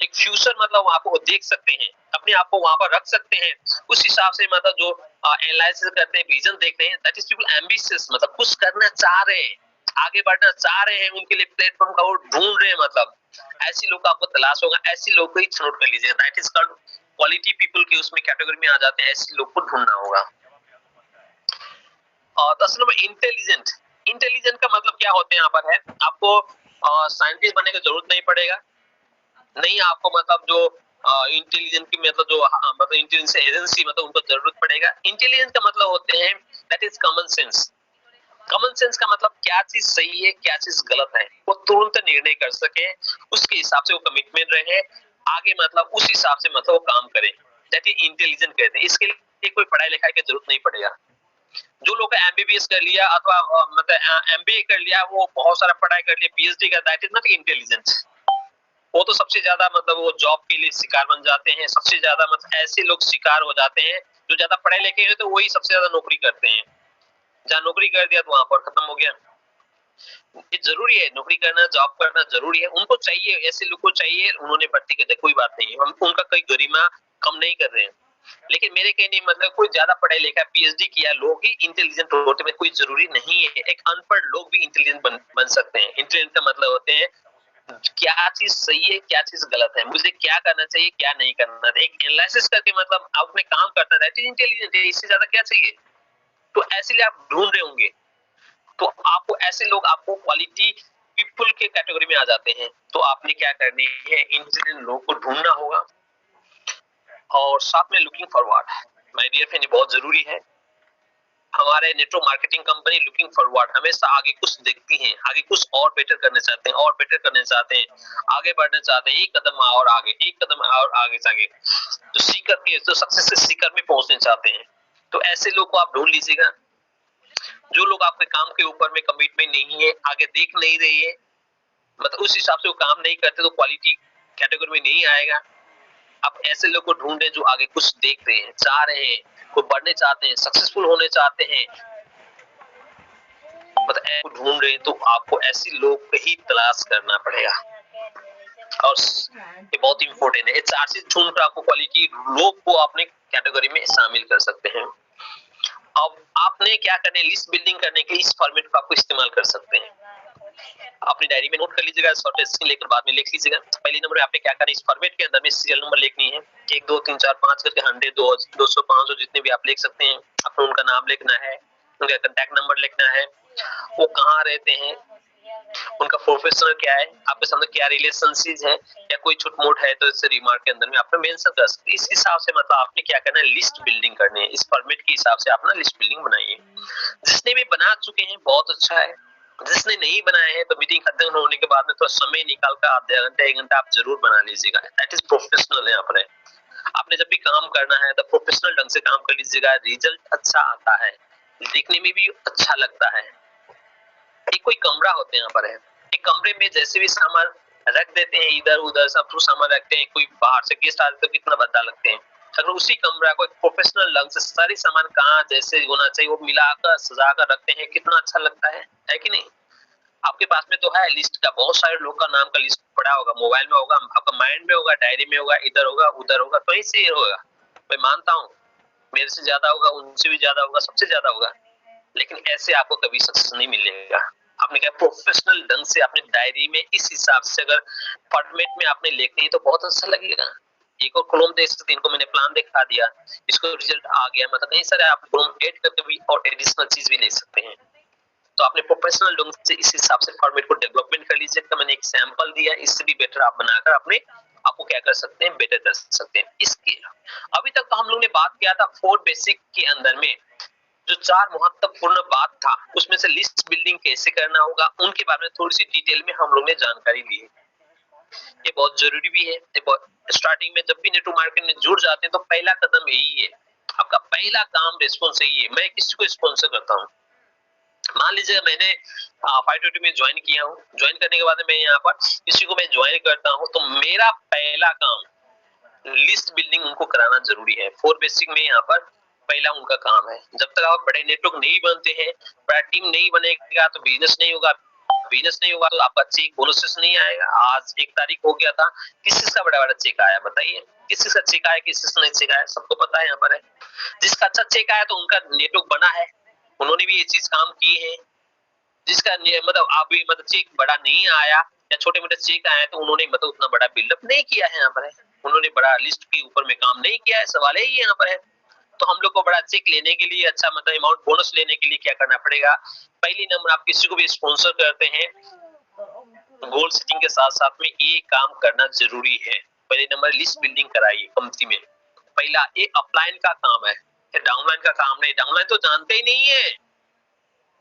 एक फ्यूचर मतलब वहां को देख सकते हैं, अपने आप को वहां पर रख सकते हैं, उस हिसाब से मतलब जो एनालिसिस करते हैं, विजन देखते हैं, दैट इज पीपल एम्बिशियस, मतलब कुछ करना चाह रहे हैं, आगे बढ़ना चाह रहे हैं, उनके लिए प्लेटफॉर्म का वो ढूंढ रहे हैं, मतलब ऐसी लोग आपको तलाश होगा, ऐसी लोग को ही नोट कर लीजिए, that is called quality people की उसमें कैटेगरी में आ जाते हैं, ऐसी लोग को ढूंढना होगा। और 10 नंबर इंटेलिजेंट। इंटेलिजेंट का मतलब क्या होते हैं यहाँ पर है, आपको साइंटिस्ट बनने की जरूरत नहीं पड़ेगा, नहीं आपको मतलब जो इंटेलिजेंट की मतलब जो मतलब इंटेलिजेंस एजेंसी मतलब उनको जरूरत पड़ेगा। इंटेलिजेंस का मतलब होते हैं that is common sense. Common sense का मतलब क्या चीज सही है क्या चीज गलत है वो तुरंत निर्णय कर सके, उसके हिसाब से वो कमिटमेंट रहे, आगे मतलब उस हिसाब से मतलब वो काम करे, दैट इज इंटेलिजेंट कहते हैं। इसके लिए कोई पढ़ाई लिखाई की जरूरत नहीं पड़ेगा। जो लोग एमबीबीएस कर लिया अथवा मतलब एमबीए कर लिया, वो बहुत सारा पढ़ाई कर लिया, पीएचडी का, दैट इज नॉट इंटेलिजेंट। वो तो सबसे ज्यादा मतलब वो जॉब के लिए शिकार बन जाते हैं, सबसे ज्यादा मतलब ऐसे लोग शिकार हो जाते हैं जो ज्यादा पढ़े लिखे हैं, तो वही सबसे ज्यादा नौकरी करते हैं। जहाँ नौकरी कर दिया तो वहां पर खत्म हो गया। ये जरूरी है, नौकरी करना जॉब करना जरूरी है, उनको चाहिए, ऐसे लोग को चाहिए, उन्होंने भर्ती कर दिया, कोई बात नहीं, हम उनका कोई गरिमा कम नहीं कर रहे हैं। लेकिन मेरे कहने मतलब कोई ज्यादा पढ़ा लिखा पीएचडी किया लोग ही इंटेलिजेंट होते हैं, कोई जरूरी नहीं है, एक अनपढ़ लोग भी इंटेलिजेंट बन सकते हैं। इंटेलिजेंट का मतलब होते हैं क्या चीज सही है क्या चीज गलत है, मुझे क्या करना चाहिए क्या नहीं करना, एक एनालिसिस करके मतलब अपने काम करना है, इंटेलिजेंट है, इससे ज्यादा क्या चाहिए। तो ऐसे लिए आप ढूंढ रहे होंगे, तो आपको ऐसे लोग आपको क्वालिटी पीपल के कैटेगरी में आ जाते हैं। तो आपने क्या करनी है, इंटेलिजेंट लोग को ढूंढना होगा, और साथ में looking forward, my dear friend, बहुत जरूरी है। हमारे network marketing company looking forward, हमेशा आगे कुछ देखती हैं, आगे कुछ और बेटर करना चाहते हैं, और बेटर करना चाहते हैं, आगे बढ़ना चाहते हैं, एक कदम और आगे, एक कदम और आगे जाके तो सीकर के तो सक्सेस से सीकर में पहुंचने चाहते हैं। तो ऐसे लोग को आप ढूंढ लीजिएगा। जो लोग आपके काम के ऊपर में कमिटमेंट नहीं है, आगे देख नहीं रही है, मतलब उस हिसाब से वो काम नहीं करते, तो क्वालिटी कैटेगरी में नहीं आएगा। आप ऐसे लोग को ढूंढे जो आगे कुछ देख रहे हैं, चाह रहे हैं, वो बढ़ने चाहते हैं, सक्सेसफुल होने चाहते हैं, मतलब ढूंढ रहे हैं, तो आपको ऐसे लोग ही तलाश करना पड़ेगा। और ये बहुत इंपॉर्टेंट है, ये 4 चीज ढूंढ कर आपको क्वालिटी लोग को अपने कैटेगरी में शामिल कर सकते हैं। अब आपने क्या करने, लिस्ट बिल्डिंग करने के लिए इस फॉर्मेट को आपको इस्तेमाल कर सकते हैं। अपनी डायरी में नोट कर लीजिएगा, शॉर्ट स्क्रीन लेकर बाद में लिख लीजिएगा। पहले नंबर पे आपने क्या करना है, इस फॉर्मेट के अंदर में सीरियल नंबर लिखनी है, 1 2 3 4 5 करके 100 200 500 जितने भी आप लिख सकते हैं। अपना उनका नाम लिखना है, उनका कांटेक्ट नंबर लिखना है, वो कहाँ रहते हैं, उनका प्रोफेशनल क्या है, आपके सामने क्या रिलेशनशिप है, या कोई छोट-मोट है तो इस रिमार्क के अंदर में आपने मेंशन कर सकते हैं। इस हिसाब से मतलब आपने क्या करना है, लिस्ट बिल्डिंग करनी है। इस फॉर्मेट के हिसाब से अपना लिस्ट बिल्डिंग बनाइए। जिसने भी बना चुके हैं बहुत अच्छा है, जिसने नहीं बनाया है तो मीटिंग खत्म होने के बाद में थोड़ा समय निकाल कर आधा घंटा 1 घंटा आप जरूर बना लीजिएगा। दैट इज प्रोफेशनल है अपने। आपने जब भी काम करना है तो प्रोफेशनल ढंग से काम कर लीजिएगा, रिजल्ट अच्छा आता है, देखने में भी अच्छा लगता है। एक कोई कमरा होते हैं यहाँ पर है, एक कमरे में जैसे भी सामान रख देते हैं, इधर उधर सब कुछ सामान रखते हैं, कोई बाहर से गेस्ट आते तो कितना भद्दा लगते हैं। अगर उसी कमरा को एक प्रोफेशनल ढंग से सारी सामान कहाँ जैसे होना चाहिए वो मिलाकर सजाकर रखते हैं, कितना अच्छा लगता है कि नहीं? आपके पास में तो है लिस्ट का, बहुत सारे लोग का नाम का लिस्ट पड़ा होगा, मोबाइल में होगा, आपका माइंड में होगा, डायरी में होगा, इधर होगा उधर होगा, कहीं से होगा, मैं मानता हूँ मेरे से ज्यादा होगा, उनसे भी ज्यादा होगा, सबसे ज्यादा होगा, लेकिन ऐसे आपको कभी सक्सेस नहीं मिलेगा। आपने क्या प्रोफेशनल ढंग से अपने डायरी में इस हिसाब से अगर फॉर्मेट में आपने लिखे तो बहुत अच्छा लगेगा। एक और कॉलम देख सकते हैं, इनको मैंने प्लान दिखा दिया, इसको रिजल्ट आ गया, मतलब नहीं सर आप कॉलम ऐड करके भी और एडिशनल चीज भी ले सकते हैं। तो आपने प्रोफेशनल ढंग से इस हिसाब से फॉर्मेट को डेवलपमेंट कर लीजिए। तो मैंने एक सैंपल दिया, इससे भी बेटर आप बनाकर अपने आपको क्या कर सकते हैं, बेटर कर सकते हैं। इसके अभी तक तो हम लोग ने बात किया था 4 बेसिक के अंदर में जो 4 महत्वपूर्ण बात था, उसमें से लिस्ट बिल्डिंग कैसे करना होगा उनके बारे में थोड़ी सी डिटेल में हम लोग ने जानकारी ली है। ये बहुत जरूरी भी है। स्टार्टिंग में जब भी नेटवर्क मार्केट में जुड़ जाते हैं तो पहला कदम यही है, आपका पहला काम रिस्पॉन्स यही है। मैं किसी को स्पॉन्सर करता हूँ, मान लीजिए मैंने 520 में ज्वाइन किया हूँ, ज्वाइन करने के बाद मैं यहाँ पर किसी को मैं ज्वाइन करता हूँ, तो मेरा पहला काम लिस्ट बिल्डिंग उनको कराना जरूरी है। 4 बेसिक में यहाँ पर पहला उनका काम है। जब तक आप बड़े नेटवर्क नहीं बनते हैं, बड़ा टीम नहीं बनेगा तो बिजनेस नहीं होगा, बिजनेस नहीं होगा तो आपका चेक बोनसेस नहीं आएगा। आज 1 तारीख हो गया था, किस चीज का बड़ा बड़ा चेक आया बताइए, किस चीज का चेक आया, किस चीज का नहीं चेक आया, सबको पता है यहाँ पर है। जिसका अच्छा चेक आया तो उनका नेटवर्क बना है, उन्होंने भी ये चीज काम की है। जिसका मतलब अभी मतलब चेक बड़ा नहीं आया या छोटे मोटे चेक आए तो उन्होंने मतलब उतना बड़ा बिल्डअप नहीं किया है यहाँ पर है, उन्होंने बड़ा लिस्ट के ऊपर में काम नहीं किया है, सवाल है यहाँ पर है। तो हम लोग को बड़ा चेक लेने के लिए, अच्छा मतलब अमाउंट बोनस लेने के लिए क्या करना पड़ेगा, पहली नंबर आप किसी को भी स्पॉन्सर करते हैं, गोल सेटिंग के साथ साथ में ये काम करना जरूरी है। पहले नंबर लिस्ट बिल्डिंग कराइए कंपनी में। पहला ये अपलाइन का काम है, डाउनलाइन का काम नहीं, डाउनलाइन तो जानते ही नहीं है।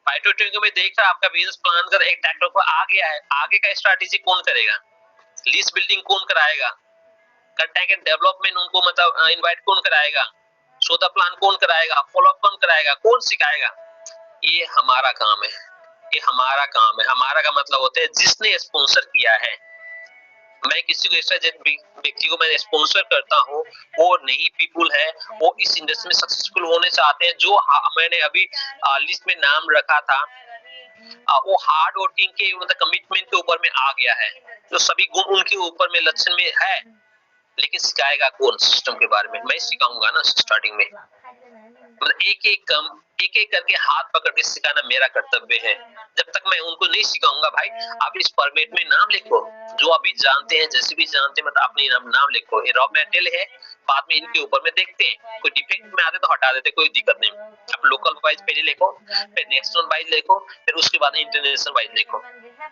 520 में देख रहा आपका बिजनेस प्लान कर एक ट्रैक्टर को आ गया है, आगे का स्ट्रैटेजी कौन करेगा, लिस्ट बिल्डिंग कौन कराएगा, कंटेंट डेवलपमेंट उनको मतलब इनवाइट कौन कराएगा, सौदा प्लान कौन कराएगा, फॉलो अप कौन कराएगा, कौन सिखाएगा, ये हमारा काम है, ये हमारा काम है। हमारा का मतलब होता है जिसने स्पॉन्सर किया है, मैं किसी को ऐसा व्यक्ति को मैं स्पॉन्सर करता हूँ, वो नहीं पीपुल है, वो इस इंडस्ट्री में सक्सेसफुल होने चाहते हैं, जो मैंने अभी लिस्ट में नाम रखा था, वो हार्ड वर्किंग के मतलब कमिटमेंट के ऊपर में आ गया है, जो सभी गुण उनके ऊपर में लक्षण में है, लेकिन सिखाएगा कौन सिस्टम के बारे में, मैं सिखाऊंगा ना स्टार्टिंग में, मतलब एक एक करके हाथ पकड़ के सिखाना मेरा कर्तव्य है। जब तक मैं उनको नहीं सिखाऊंगा, भाई आप इस फॉर्मेट में नाम लिखो, जो अभी जानते हैं जैसे भी जानते हैं, मतलब अपने नाम लिखो, ये रॉ मटेरियल है, बाद में इनके ऊपर में देखते हैं, कोई डिफेक्ट में आते तो हटा देते, कोई दिक्कत नहीं। आप लोकल वाइज पहले लिखो, फिर नेशनल वाइज लिखो, फिर उसके बाद इंटरनेशनल वाइज लिखो।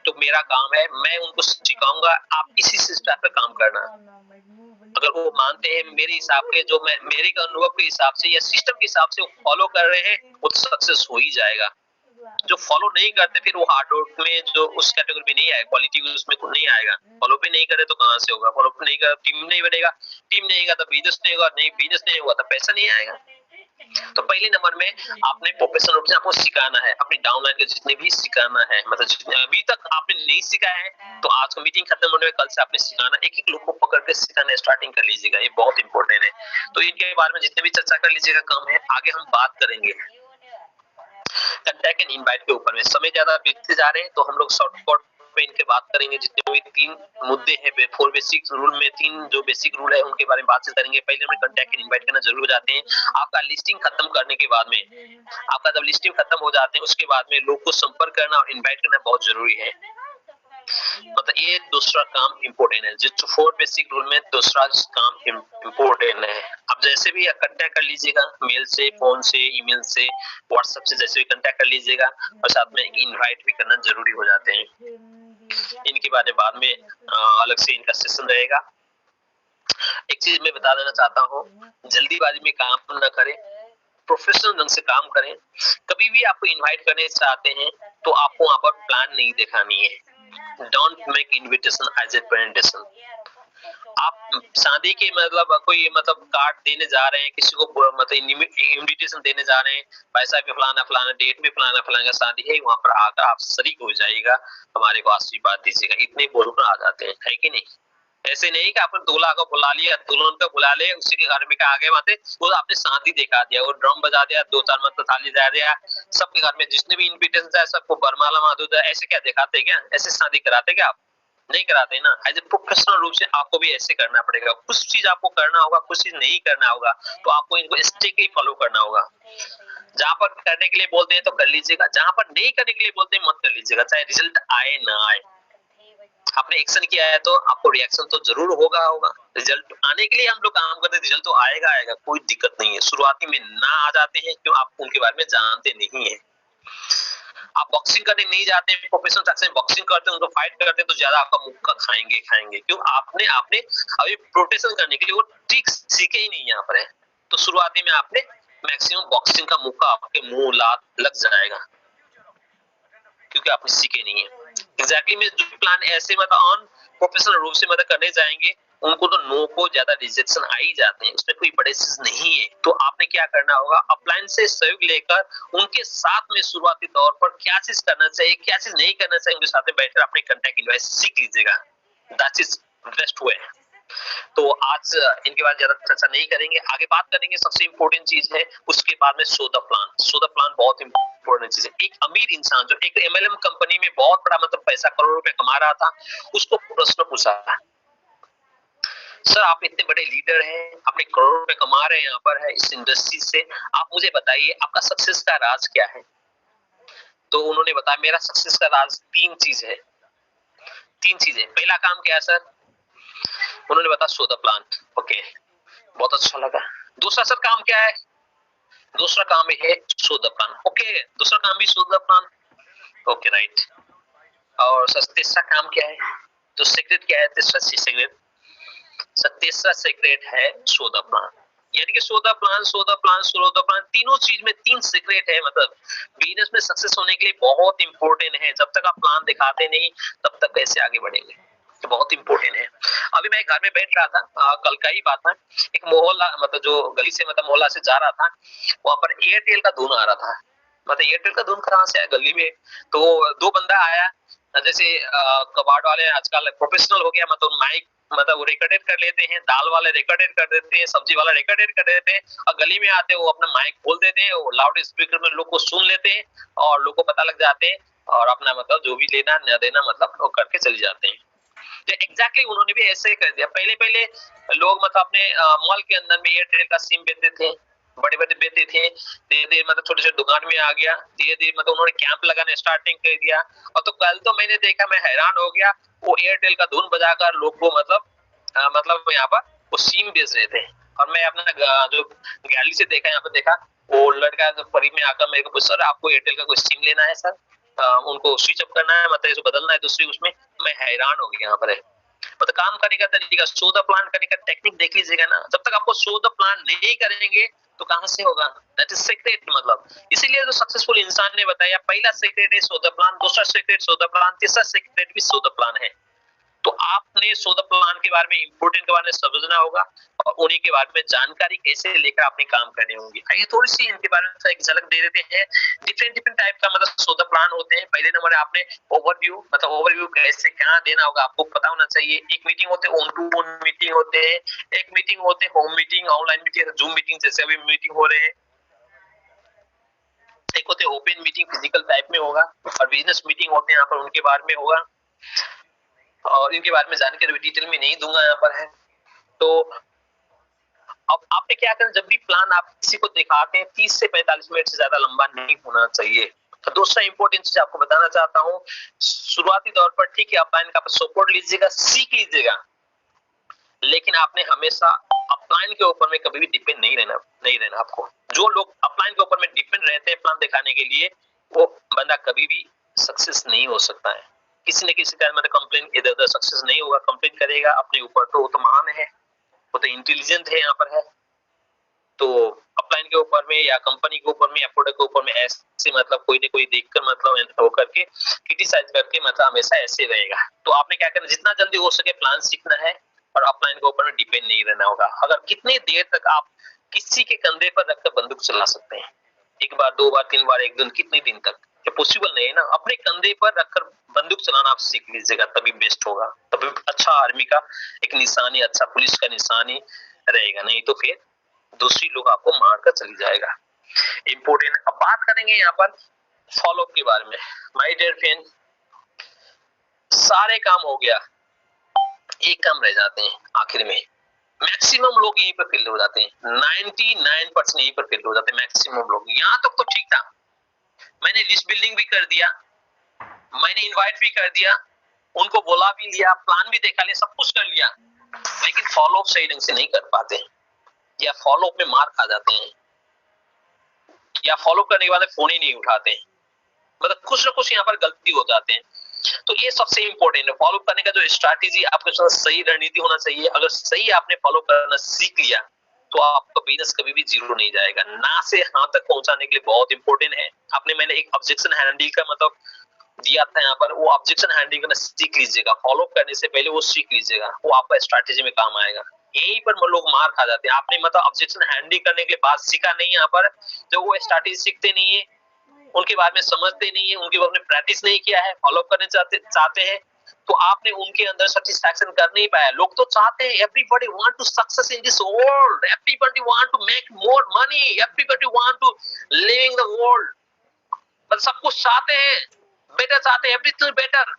तो मेरा काम है, मैं उनको सिखाऊंगा, आप इसी सिस्टम पे काम करना। अगर वो मानते हैं मेरे हिसाब के, जो मैं मेरे अनुभव के हिसाब से या सिस्टम के हिसाब से वो फॉलो कर रहे हैं, वो तो सक्सेस हो ही जाएगा। जो फॉलो नहीं करते फिर वो हार्ड वर्क में जो उस कैटेगरी में नहीं आएगा, क्वालिटी उसमें नहीं आएगा। फॉलो पे नहीं करे तो कहां से होगा, फॉलो पे नहीं करे टीम नहीं बनेगा, टीम नहीं होगा तो बिजनेस नहीं होगा, नहीं बिजनेस नहीं होगा तो पैसा नहीं आएगा। तो पहले नंबर में आपने प्रोफेशनल रूप से आपको सिखाना है, अपनी डाउनलाइन के जितने भी सिखाना है, मतलब जितने अभी तक आपने नहीं सिखाया है तो आज का मीटिंग खत्म होने में कल से आपने सिखाना, एक एक लोग को पकड़ के सिखाना स्टार्टिंग कर लीजिएगा, ये बहुत इंपॉर्टेंट है। तो इनके बारे में जितने भी चर्चा कर लीजिएगा काम है, आगे हम बात करेंगे कंटेक्ट एंड इनवाइट के ऊपर में। समय ज्यादा बीतते जा रहे हैं तो हम लोग शॉर्टकट में इनके बात करेंगे, जितने भी 3 मुद्दे हैं 4 बेसिक रूल में, 3 जो बेसिक रूल है उनके बारे में बातचीत करेंगे। पहले हमें कंटेक्ट एंड इनवाइट करना जरूर हो जाते हैं। आपका लिस्टिंग खत्म करने के बाद में, आपका जब लिस्टिंग खत्म हो जाते हैं उसके बाद में लोग को संपर्क करना और इनवाइट करना बहुत जरूरी है, मतलब ये दूसरा काम इम्पोर्टेंट है। जो 4 बेसिक रूल में दूसरा काम इम्पोर्टेंट है। अब जैसे भी कांटेक्ट कर लीजिएगा, मेल से, फोन से, ईमेल से, व्हाट्सएप से, जैसे भी कांटेक्ट कर लीजिएगा, और साथ में इनवाइट भी करना जरूरी हो जाते हैं। इनके बारे में बाद में अलग से इनका सेशन रहेगा। एक चीज मैं बता देना चाहता हूँ, जल्दीबाजी में काम न करें, प्रोफेशनल ढंग से काम करें। कभी भी आपको इनवाइट करने चाहते हैं तो आपको वहां पर प्लान नहीं दिखानी है। Don't make invitation as a presentation. आप शादी के मतलब कोई मतलब कार्ड देने जा रहे हैं, किसी को मतलब इनविटेशन देने जा रहे हैं, पैसा पे फलाना फलाना डेट में फलाना फलाना शादी है, वहां पर आकर आप शरीक हो जाइएगा, हमारे को आशीर्वाद दीजिएगा, इतने बोलकर आ जाते हैं, है कि नहीं? ऐसे नहीं कि आपने दूल्हा को बुला लिया, दुल्हन को बुला ले, उसी के घर में के आगे बातें, वो आपने शादी दिखा दिया, वो ड्रम बजा दिया, 2-4 मतलब थाली जा दिया, सबके घर में जितने भी इनविटेशन है सबको बरमाला माधुद, ऐसे क्या दिखाते क्या? ऐसे शादी कराते क्या आप? नहीं कराते ना। एज ए प्रोफेशनल रूप से आपको भी ऐसे करना पड़ेगा। कुछ चीज आपको करना होगा, कुछ चीज नहीं करना होगा, तो आपको इनको स्ट्रिक्टली फॉलो करना होगा। जहां पर करने के लिए बोलते हैं तो कर लीजिएगा, जहां पर नहीं करने के लिए बोलते हैं मत कर लीजिएगा, चाहे रिजल्ट आए ना आए। आपने एक्शन किया है तो आपको रिएक्शन तो जरूर होगा। रिजल्ट आने के लिए हम लोग काम करते हैं, रिजल्ट तो आएगा, कोई दिक्कत नहीं है। शुरुआती में ना आ जाते हैं क्यों? आप उनके बारे में जानते नहीं है। आप बॉक्सिंग करने नहीं जाते हैं, प्रोफेशनल सेक्शन में बॉक्सिंग करते हैं, उनको फाइट करते हैं तो ज्यादा आपका मुक्का खाएंगे क्यों? आपने अभी प्रोटेक्शन करने के लिए वो ट्रिक सीखे ही नहीं यहाँ पर है, तो शुरुआती में आपने मैक्सिमम बॉक्सिंग का मुक्का आपके मुंह लग जाएगा क्योंकि आपने सीखे नहीं है। एग्जैक्टली में जो प्लान ऐसे मतलब ऑन प्रोफेशनल रूप से मतलब करने जाएंगे, उनको तो नो को ज्यादा रिजेक्शन आ ही जाते हैं, उसमें कोई बड़े चीज नहीं है। तो आपने क्या करना होगा, अपलाइन से सहयोग लेकर उनके साथ में शुरुआती तौर पर क्या चीज करना चाहिए, क्या चीज नहीं करना चाहिए, उनके साथ में बैठकर अपने कंटेक्ट इनवाइस सीख लीजिएगा। That is best way. तो आज इनके बारे में ज्यादा चर्चा नहीं करेंगे, आगे बात करेंगे। सबसे इंपॉर्टेंट चीज है उसके बाद में शो द प्लान बहुत इंपॉर्टेंट चीज है। एक अमीर इंसान जो एक एमएलएम कंपनी में बहुत बड़ा मतलब पैसा करोड़ रुपए कमा रहा था, उसको प्रश्न पूछा, सर आप इतने बड़े लीडर हैं, अपने करोड़ रुपए कमा रहे हैं यहाँ पर है इस इंडस्ट्री से, आप मुझे बताइए आपका सक्सेस का राज क्या है? तो उन्होंने बताया मेरा सक्सेस का राज तीन चीज है। पहला काम क्या है सर? उन्होंने बताया शो द प्लान। ओके, बहुत अच्छा लगा। दूसरा सर काम क्या है? दूसरा काम है शो द प्लान। ओके, दूसरा काम भी show the plan. Okay right. और सर तीसरा काम क्या है? तो सीक्रेट क्या है? तीसरा सीक्रेट है शो द प्लान। यानी कि शो द प्लान तीनों चीज में तीन सीक्रेट है। मतलब बिजनेस में सक्सेस होने के लिए बहुत इंपॉर्टेंट है। जब तक आप प्लान दिखाते नहीं तब तक कैसे आगे बढ़ेंगे, तो बहुत इंपॉर्टेंट है। अभी मैं घर में बैठ रहा था, कल का ही बात है। एक मोहल्ला मतलब जो गली से मतलब मोहल्ला से जा रहा था, वहां पर एयरटेल का धुन आ रहा था। मतलब एयरटेल का धुन कहाँ से आया गली में? तो दो बंदा आया, जैसे कबाड़ वाले आजकल प्रोफेशनल हो गया, मतलब माइक मतलब वो रिकॉर्डेड कर लेते हैं, दाल वाले रिकॉर्डेड कर देते हैं, सब्जी वाला रिकॉर्डेड कर देते हैं, और गली में आते वो अपना माइक खोल देते हैं, वो लाउड स्पीकर में लोग को सुन लेते हैं और लोग को पता लग जाते हैं, और अपना मतलब जो भी लेना न देना मतलब वो करके चले जाते हैं। तो एग्जैक्टली उन्होंने भी ऐसे ही कर दिया। पहले लोग मतलब अपने मॉल के अंदर में एयरटेल का सिम बेचते थे, बड़े बेचते थे, धीरे मतलब छोटे दुकान में आ गया, धीरे मतलब उन्होंने कैंप लगाने स्टार्टिंग कर दिया। और तो कल तो मैंने देखा, मैं हैरान हो गया, वो एयरटेल का धुन बजाकर लोग को मतलब यहाँ पर वो सिम बेच रहे थे। और मैं अपना जो गैलरी से देखा, यहाँ पर देखा, वो लड़का करीब में आकर मेरे को पूछा, सर आपको एयरटेल का कोई सिम लेना है सर? उनको स्विच अप करना है, मतलब इसको बदलना है दूसरी उसमें। मैं हैरान हो गया यहाँ पर है। मतलब काम करने का तरीका, शो द प्लान करने का टेक्निक देख लीजिएगा ना। जब तक आपको शो द प्लान नहीं करेंगे तो कहां से होगा? That is secret. मतलब इसीलिए जो सक्सेसफुल इंसान ने बताया, पहला सीक्रेट है शो द प्लान, दूसरा सीक्रेट शो द प्लान, तीसरा सीक्रेट भी शो द प्लान है। तो आपने शो द प्लान के बारे में, इंपोर्टेंट के बारे में समझना होगा, और उन्हीं के बारे में जानकारी कैसे लेकर अपने काम करने होंगे। आइए थोड़ी सी इनके बारे में एक झलक दे देते हैं। डिफरेंट टाइप का मतलब शो द प्लान होते हैं। पहले नंबर आपने ओवरव्यू, मतलब ओवरव्यू कैसे क्या देना होगा आपको पता होना चाहिए। एक मीटिंग होते हैं, ऑन टू ऑन मीटिंग होते हैं, एक मीटिंग होते हैं home meeting, online meeting, zoom meeting जैसे अभी मीटिंग हो रहे हैं, एक होते हैं ओपन मीटिंग, फिजिकल टाइप में होगा, और बिजनेस मीटिंग होते हैं यहाँ पर, उनके बारे में होगा। और इनके बारे में जानकारी डिटेल में नहीं दूंगा यहाँ पर है। तो अब आपने क्या करना, जब भी प्लान आप किसी को दिखाते हैं 30 से 45 मिनट से ज्यादा लंबा नहीं होना चाहिए। तो दूसरा इंपॉर्टेंट चीज आपको बताना चाहता हूँ, शुरुआती तौर पर ठीक है अपलाइन का सपोर्ट लीजिएगा, सीख लीजिएगा, लेकिन आपने हमेशा अपलाइन के ऊपर में कभी भी डिपेंड नहीं रहना आपको। जो लोग अपलाइन के ऊपर में डिपेंड रहते हैं प्लान दिखाने के लिए, वो बंदा कभी भी सक्सेस नहीं हो सकता है। किसी न किसी कारण मतलब कंप्लेन इधर उधर सक्सेस नहीं होगा, कंप्लेन करेगा अपने ऊपर, तो वो तो महान है, वो तो इंटेलिजेंट है यहाँ पर है। तो अपलाइन के ऊपर में या कंपनी के ऊपर में या प्रोडक्ट के ऊपर में ऐसे मतलब कोई न कोई देखकर मतलब वो करके क्रिटिसाइज करके मतलब हमेशा ऐसे रहेगा। तो आपने क्या करना, जितना जल्दी हो सके प्लान सीखना है, और अपलाइन के ऊपर में डिपेंड नहीं रहना होगा। अगर कितने देर तक आप किसी के कंधे पर रखकर बंदूक चला सकते हैं, एक बार, दो बार, तीन बार, एक दिन, कितने दिन तक? ये पॉसिबल नहीं है ना। अपने कंधे पर रखकर बंदूक चलाना आप सीख लीजिएगा, तभी बेस्ट होगा, तभी अच्छा आर्मी का एक निशानी, अच्छा पुलिस का निशानी रहेगा। नहीं तो फिर दूसरी लोग आपको मारकर चली जाएगा। इंपोर्टेंट। अब बात करेंगे यहाँ पर फॉलो अप के बारे में। माय डियर फ्रेंड, सारे काम हो गया, एक काम रह जाते हैं आखिर में। मैक्सिमम लोग यहीं पर फेल हो जाते हैं, 99% यहीं पर फेल हो जाते हैं मैक्सिमम लोग। यहाँ तक तो ठीक था, मैंने लिस्ट बिल्डिंग भी कर दिया, मैंने इनवाइट भी कर दिया, उनको बोला भी लिया, प्लान भी देखा लिया, सब कुछ कर लिया, लेकिन फॉलो अप सही ढंग से नहीं कर पाते, या फॉलो अप में मार खा जाते हैं, या फॉलो करने के बाद फोन ही नहीं उठाते हैं। मतलब कुछ ना कुछ यहाँ पर गलती हो जाते हैं। तो ये सबसे इंपॉर्टेंट है, फॉलो करने का जो स्ट्रैटेजी आपके साथ सही रणनीति होना चाहिए। अगर सही आपने फॉलो करना सीख लिया तो आपका बिजनेस कभी भी जीरो नहीं जाएगा। ना से हाँ तक पहुंचाने के लिए बहुत इंपॉर्टेंट है। आपने मैंने एक ऑब्जेक्शन हैंडल का मतलब दिया था यहाँ पर, वो ऑब्जेक्शन हैंडलिंग करना सीख लीजिएगा। फॉलो करने से पहले वो सीख लीजिएगा, वो आपका स्ट्रैटेजी में काम आएगा। यहीं पर लोग मार खा जाते हैं। आपने मतलब ऑब्जेक्शन हैंडलिंग करने के लिए बात सीखा नहीं यहाँ पर, जब वो स्ट्रैटेजी सीखते नहीं है, उनके बारे में समझते नहीं है, उनके बारे में प्रैक्टिस नहीं किया है, फॉलो करने चाहते हैं, तो आपने उनके अंदर सेटिस्फैक्शन कर नहीं पाया। लोग तो चाहते हैं, everybody want to success in this world, everybody want to make more money, everybody want to living the world, बस सब कुछ चाहते हैं, बेटर चाहते हैं, एवरीथिंग बेटर।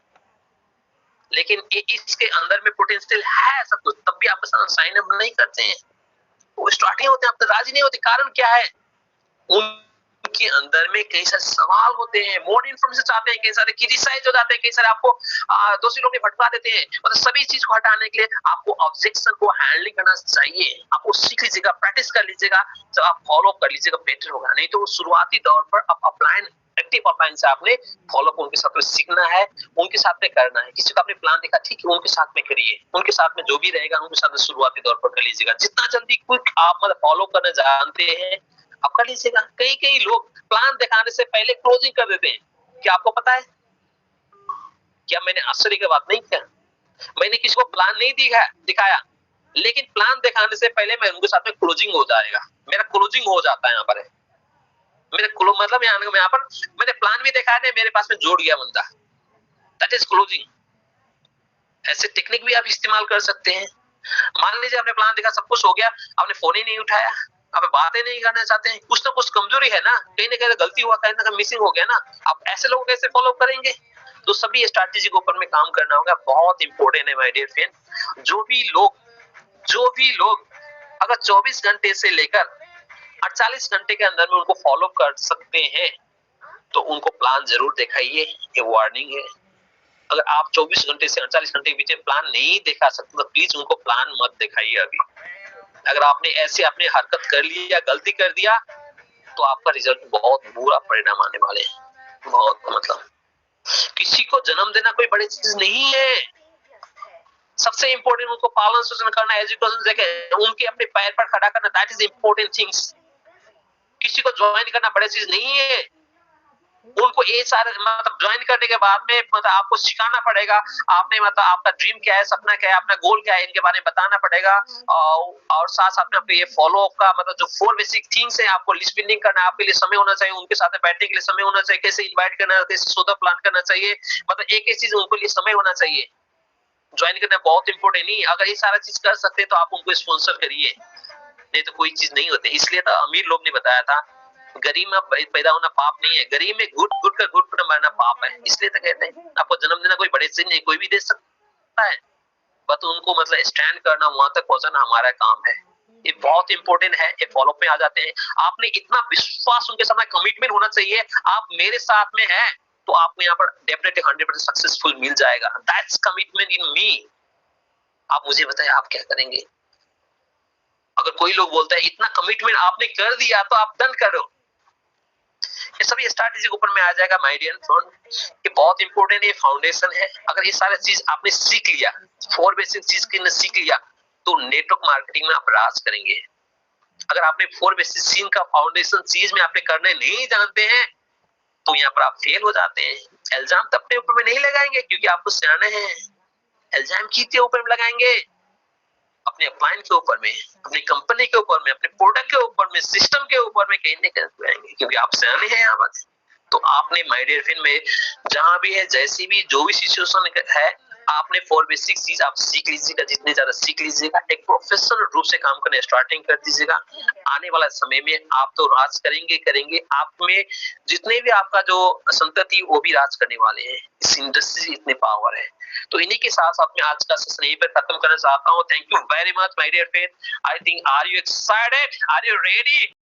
लेकिन इसके अंदर में पोटेंशियल है सब कुछ, तब भी आप साइन अप नहीं करते हैं, वो स्टार्टिंग होते हैं, आप तो राजी नहीं होते। कारण क्या है? उनके अंदर में कई सारे सवाल होते हैं, मोर इन्फॉर्मेशन चाहते हैं, कई सारे क्रिटिसाइज हो जाते हैं, कई सारे आपको दूसरे लोग भटका देते हैं। मतलब सभी चीज को हटाने के लिए आपको ऑब्जेक्शन को हैंडलिंग करना चाहिए। आपको सीख लीजिएगा, प्रैक्टिस कर लीजिएगा, जब आप फॉलो कर लीजिएगा बेटर होगा। नहीं तो शुरुआती दौर पर आप अपलाइन एक्टिव अपलाइन से आपने फॉलो उनके साथ में सीखना है, उनके साथ में करना है। किसी का आपने प्लान देखा, ठीक है, उनके साथ में करिए, उनके साथ में जो भी रहेगा उनके साथ में शुरुआती दौर पर कर लीजिएगा। जितना जल्दी क्विक आप मतलब फॉलो करना जानते हैं आप कर लीजिएगा। कई लोग प्लान दिखाने से पहले क्लोजिंग कर देते हैं। क्या आपको पता है? क्या मैंने आश्चर्य की बात नहीं किया, मैंने किसी को प्लान नहीं दिखाया, लेकिन प्लान दिखाने से पहले मैं उनके साथ में क्लोजिंग हो जाएगा, मेरा क्लोजिंग हो जाता है यहाँ पर। मेरे मतलब यहाँ पर मैंने प्लान भी देखा है, मेरे पास में जोड़ गया बंदा, दैट इज क्लोजिंग। ऐसे टेक्निक भी आप इस्तेमाल कर सकते हैं। मान लीजिए आपने प्लान देखा, सब कुछ हो गया, आपने फोन ही नहीं उठाया, आप बातें नहीं करना चाहते हैं, कुछ ना कुछ कमजोरी है ना, कहीं ना कहीं गलती हुआ, कहीं ना कहीं मिसिंग हो गया ना, आप ऐसे लोग कैसे फॉलो करेंगे? तो सभी स्ट्रैटेजी के ऊपर में काम करना होगा, बहुत इंपॉर्टेंट है माय डियर फ्रेंड। जो भी लोग अगर 24 घंटे से लेकर 48 घंटे के अंदर में उनको फॉलो कर सकते हैं तो उनको प्लान जरूर दिखाइए, ये वार्निंग है। अगर आप 24 घंटे से 48 घंटे के बीच में प्लान नहीं दिखा सकते तो प्लीज उनको प्लान मत दिखाइए अभी। अगर आपने ऐसे अपने हरकत कर ली या गलती कर दिया तो आपका रिजल्ट बहुत बुरा परिणाम आने वाले हैं। बहुत मतलब किसी को जन्म देना कोई बड़ी चीज नहीं है, सबसे इंपॉर्टेंट उनको पालन पोषण करना, एजुकेशन देके उनके अपने पैर पर खड़ा करना, दैट इज इंपॉर्टेंट थिंग्स। किसी को ज्वाइन करना बड़ी चीज नहीं है, उनको ये सारे मतलब ज्वाइन करने के बाद में मतलब आपको सिखाना पड़ेगा, आपने मतलब आपका ड्रीम क्या है, सपना क्या है, अपना गोल क्या है, इनके बारे में बताना पड़ेगा। और साथ साथ में आपको ये फॉलो अप का मतलब जो 4 बेसिक थिंग्स है, आपको लिस्ट बिल्डिंग करना, आपके लिए समय होना चाहिए, उनके साथ बैठने के लिए समय होना चाहिए, कैसे इन्वाइट करना, कैसे सौदा प्लान करना चाहिए, मतलब एक चीज उनको लिए समय होना चाहिए। ज्वाइन करना बहुत इंपॉर्टेंट नहीं, अगर ये सारा चीज कर सकते तो आप उनको स्पॉन्सर करिए, नहीं तो कोई चीज नहीं होती। इसलिए तो अमीर लोग ने बताया था गरीब में पैदा होना पाप नहीं है, गरीब में घुट कर मरना पाप है। इसलिए तो कहते हैं आपको जन्म देना कोई बड़े चीज नहीं, कोई भी दे सकता है, बस उनको मतलब स्टैंड करना, वहां तक पहुंचाना हमारा काम है। ये बहुत इंपॉर्टेंट है। ये फॉलो अप में आ जाते हैं, आपने इतना विश्वास उनके साथ कमिटमेंट होना चाहिए, आप मेरे साथ में हैं तो आपको यहाँ पर डेफिनेटली 100% सक्सेसफुल मिल जाएगा। दैट्स कमिटमेंट इन मी। आप मुझे बताइए आप क्या करेंगे? अगर कोई लोग बोलता है इतना कमिटमेंट आपने कर दिया तो आप डन करो, ये सभी स्ट्रैटेजी के ऊपर में आ जाएगा माय डियर फ्रेंड। ये बहुत इंपॉर्टेंट है, फाउंडेशन है। अगर ये सारे चीज आपने सीख लिया, 4 बेसिक चीज की सीख लिया तो नेटवर्क मार्केटिंग में आप राज करेंगे। अगर आपने 4 बेसिक चीज का फाउंडेशन चीज में आपने करने नहीं जानते हैं तो यहाँ पर आप फेल हो जाते हैं। एल्जाम तो अपने ऊपर में नहीं लगाएंगे क्योंकि आपको सियाने हैं, एल्जाम किसके ऊपर में लगाएंगे? अपने अपलाइन के ऊपर में, अपनी कंपनी के ऊपर में, अपने प्रोडक्ट के ऊपर में, सिस्टम के ऊपर में, कहीं ना कहीं लगाएंगे क्योंकि आप सियाने हैं यहाँ पर। तो आपने माय डियर फ्रेंड में जहां भी है, जैसी भी जो भी सिचुएशन है, आपने 4 बेसिक चीज आप सीख लीजिएगा, जितने ज्यादा सीख लीजिएगा, एक प्रोफेशनल रूप से काम करने स्टार्टिंग कर दीजिएगा। आने वाला समय में आप तो राज करेंगे, आप में जितने भी आपका जो संतति वो भी राज करने वाले हैं। इस इंडस्ट्री इतने पावर है। तो इन्हीं के साथ साथ मैं आज का सेशन यहीं पर खत्म करना चाहता हूँ। Thank you very much my dear friend. I think are you excited, are you ready?